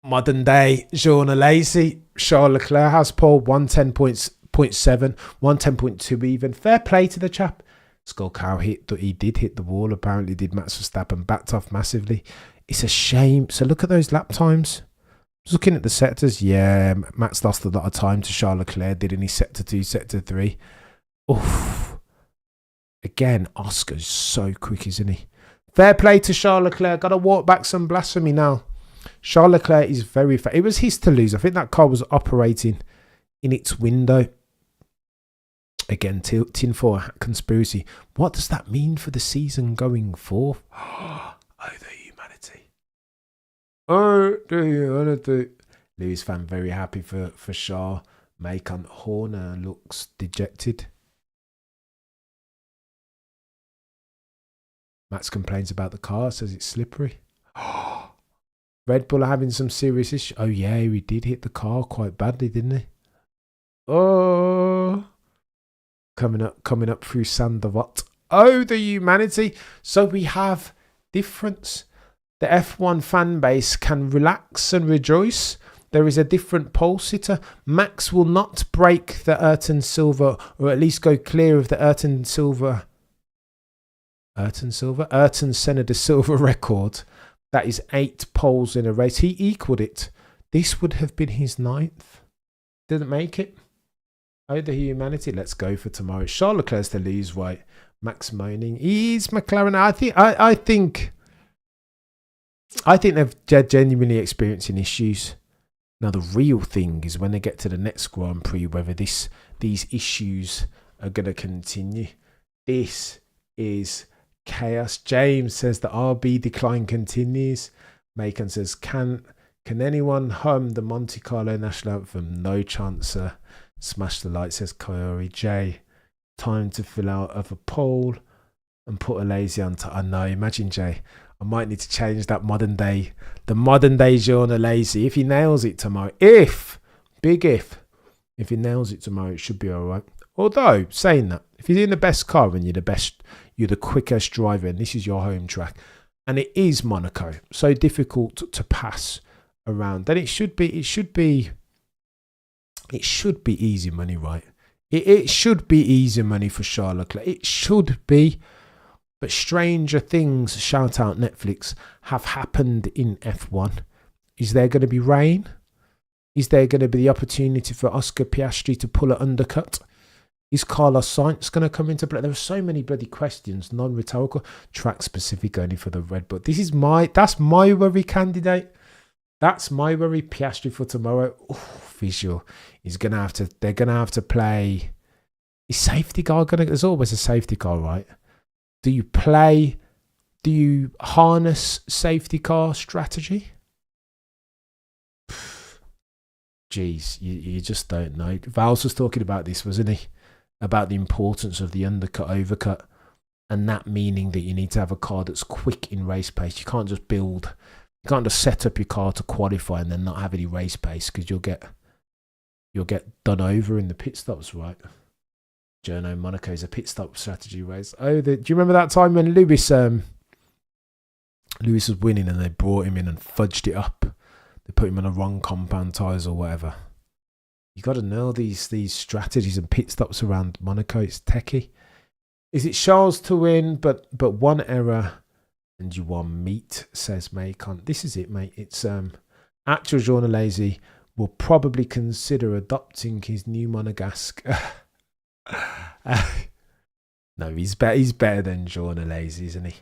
Speaker 1: Modern day Jean Lacey. Charles Leclerc has pole. 1:10.7. 1:10.2 even. Fair play to the chap. Skolkow he did hit the wall. Apparently did Max Verstappen. Backed off massively. It's a shame. So look at those lap times. Just looking at the sectors. Yeah, Max lost a lot of time to Charles Leclerc. Did in his sector 2, sector 3. Oof. Again, Oscar's so quick, isn't he? Fair play to Charles Leclerc. Got to walk back some blasphemy now. Charles Leclerc is very fast. It was his to lose. I think that car was operating in its window. Again, tinfoil hat conspiracy. What does that mean for the season going forth? Oh, the humanity. Oh, the humanity. Lewis fan very happy for Shaw. Macon Horner looks dejected. Max complains about the car, says it's slippery. Red Bull are having some serious issues. Oh yeah, he did hit the car quite badly, didn't he? Oh, coming up through Sandovat. Oh, the humanity. So we have difference. The F1 fan base can relax and rejoice. There is a different pole sitter. Max will not break the Ayrton Silva, or at least go clear of the Ayrton Senna de Silva record. That is 8 poles in a race. He equalled it. This would have been his 9th. Didn't make it. Oh, the humanity. Let's go for tomorrow. Charles Leclerc's to lose, right? Max moaning. He's McLaren. I think they're genuinely experiencing issues. Now, the real thing is when they get to the next Grand Prix, whether these issues are going to continue. This is chaos. James says the RB decline continues. Macon says, can anyone hum the Monte Carlo national anthem? No chance, sir. Smash the light, says Coyote J. Time to fill out of a poll and put a lazy on top. I know, imagine Jay. I might need to change that the modern day genre lazy. If he nails it tomorrow, if he nails it tomorrow, it should be all right. Although, saying that, if he's in the best car and you're the quickest driver, and this is your home track, and it is Monaco, so difficult to pass around, then it should be easy money, right? It should be easy money for Charles Leclerc. It should be. But stranger things, shout out Netflix, have happened in F1. Is there going to be rain? Is there going to be the opportunity for Oscar Piastri to pull an undercut? Is Carlos Sainz going to come into play? There are so many bloody questions, non-rhetorical, track specific only for the Red Bull. That's my worry candidate. That's my worry. Piastri for tomorrow. Visual. They're going to have to play. Is safety car going to? There's always a safety car, right? Do you harness safety car strategy? Jeez, you just don't know. Vals was talking about this, wasn't he? About the importance of the undercut, overcut, and that meaning that you need to have a car that's quick in race pace. You can't just set up your car to qualify and then not have any race pace, because you'll get done over in the pit stops, right? Journo Monaco is a pit stop strategy race. Oh, do you remember that time when Lewis was winning and they brought him in and fudged it up? They put him on the wrong compound tyres or whatever. You got to know these strategies and pit stops around Monaco. It's techie. Is it Charles to win, but one error and you won meat, says Macon. This is it, mate. It's actual journalese will probably consider adopting his new Monegasque. No, he's better than journalese, isn't he?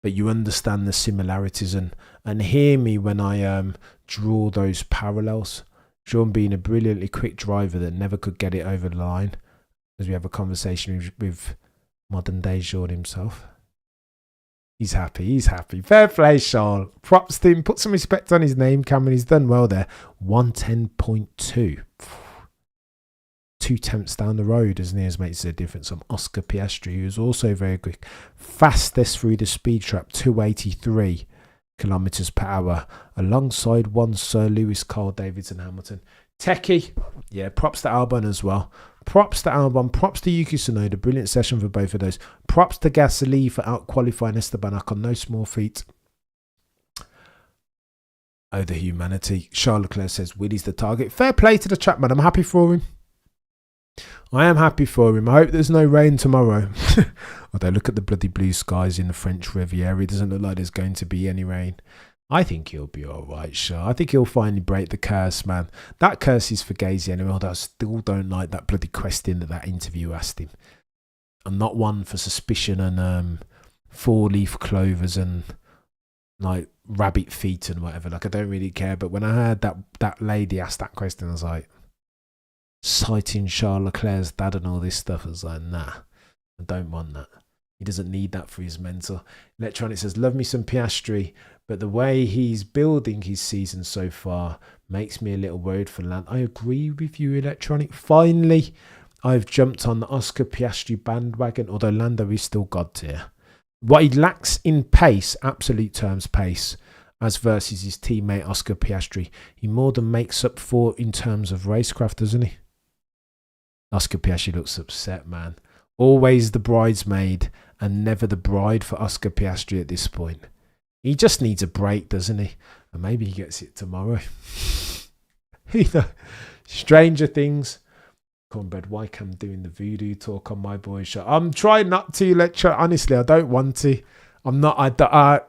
Speaker 1: But you understand the similarities and hear me when I draw those parallels. Jean being a brilliantly quick driver that never could get it over the line, as we have a conversation with modern day Jean himself. He's happy. Fair play, Charles. Props to him. Put some respect on his name, Cameron. He's done well there. 110.2. 2 tenths down the road, as near as makes a difference. On Oscar Piastri, who's also very quick. Fastest through the speed trap, 283 kilometres per hour, alongside one Sir Lewis, Carl Davidson, Hamilton. Techie, yeah, props to Albon as well. Props to Albon, props to Yuki Tsunoda. Brilliant session for both of those. Props to Gasly for out-qualifying Esteban Ocon. No small feat. Oh, the humanity. Charles Leclerc says Willie's the target. Fair play to the chap, man. I'm happy for him. I am happy for him. I hope there's no rain tomorrow. Although look at the bloody blue skies in the French Riviera. It doesn't look like there's going to be any rain. I think he'll be all right, sure. I think he'll finally break the curse, man. That curse is for Gazy anyway, although I still don't like that bloody question that interview asked him. I'm not one for suspicion and four-leaf clovers and like rabbit feet and whatever. Like, I don't really care. But when I heard that lady ask that question, I was like, citing Charles Leclerc's dad and all this stuff. I was like, nah, I don't want that. He doesn't need that for his mental. Electronic says, love me some Piastri, but the way he's building his season so far makes me a little worried for Lando. I agree with you, Electronic. Finally, I've jumped on the Oscar Piastri bandwagon, although Lando is still God tier. What he lacks in pace, absolute terms pace, as versus his teammate Oscar Piastri, he more than makes up for in terms of racecraft, doesn't he? Oscar Piastri looks upset, man. Always the bridesmaid and never the bride for Oscar Piastri at this point. He just needs a break, doesn't he? And maybe he gets it tomorrow. Stranger Things. Cornbread, why am I doing the voodoo talk on my boy show? I'm trying not to, lecture. Honestly, I don't want to. I'm not. I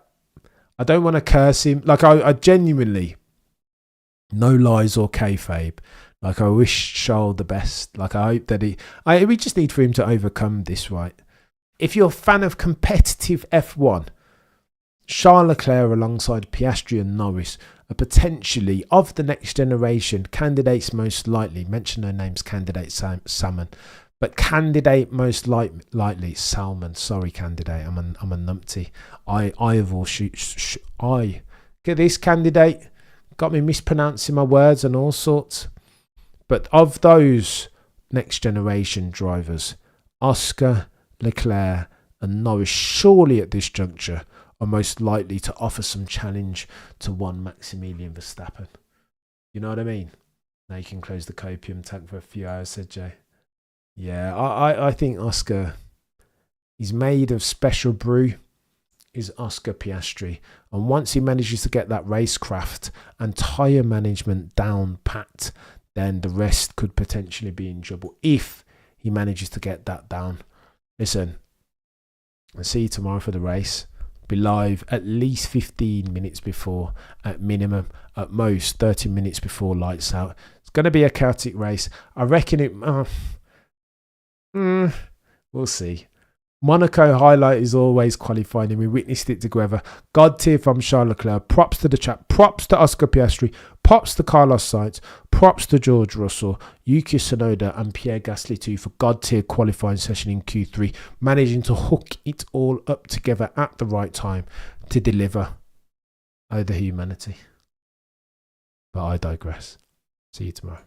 Speaker 1: don't want to curse him. Like I genuinely, no lies or kayfabe. Like I wish Charles the best. Like I hope that we just need for him to overcome this, right? If you're a fan of competitive F1, Charles Leclerc alongside Piastri and Norris are potentially, of the next generation, candidates most likely. Mention no names, candidate Salmon. But candidate most likely, Salmon. Sorry, candidate. I'm a numpty. I have all I get this candidate. Got me mispronouncing my words and all sorts. But of those next generation drivers, Oscar, Leclerc and Norris, surely at this juncture, are most likely to offer some challenge to one Maximilian Verstappen. You know what I mean? Now you can close the copium tank for a few hours, said Jay. Yeah, I think Oscar, he's made of special brew, is Oscar Piastri. And once he manages to get that racecraft and tyre management down pat, then the rest could potentially be in trouble if he manages to get that down. Listen, I'll see you tomorrow for the race. Be live at least 15 minutes before, at minimum, at most 30 minutes before lights out. It's going to be a chaotic race. I reckon it... we'll see. Monaco highlight is always qualifying, and we witnessed it together. God tier from Charles Leclerc. Props to the chap. Props to Oscar Piastri. Props to Carlos Sainz. Props to George Russell, Yuki Tsunoda and Pierre Gasly too for God tier qualifying session in Q3, managing to hook it all up together at the right time to deliver. Oh, the humanity. But I digress. See you tomorrow.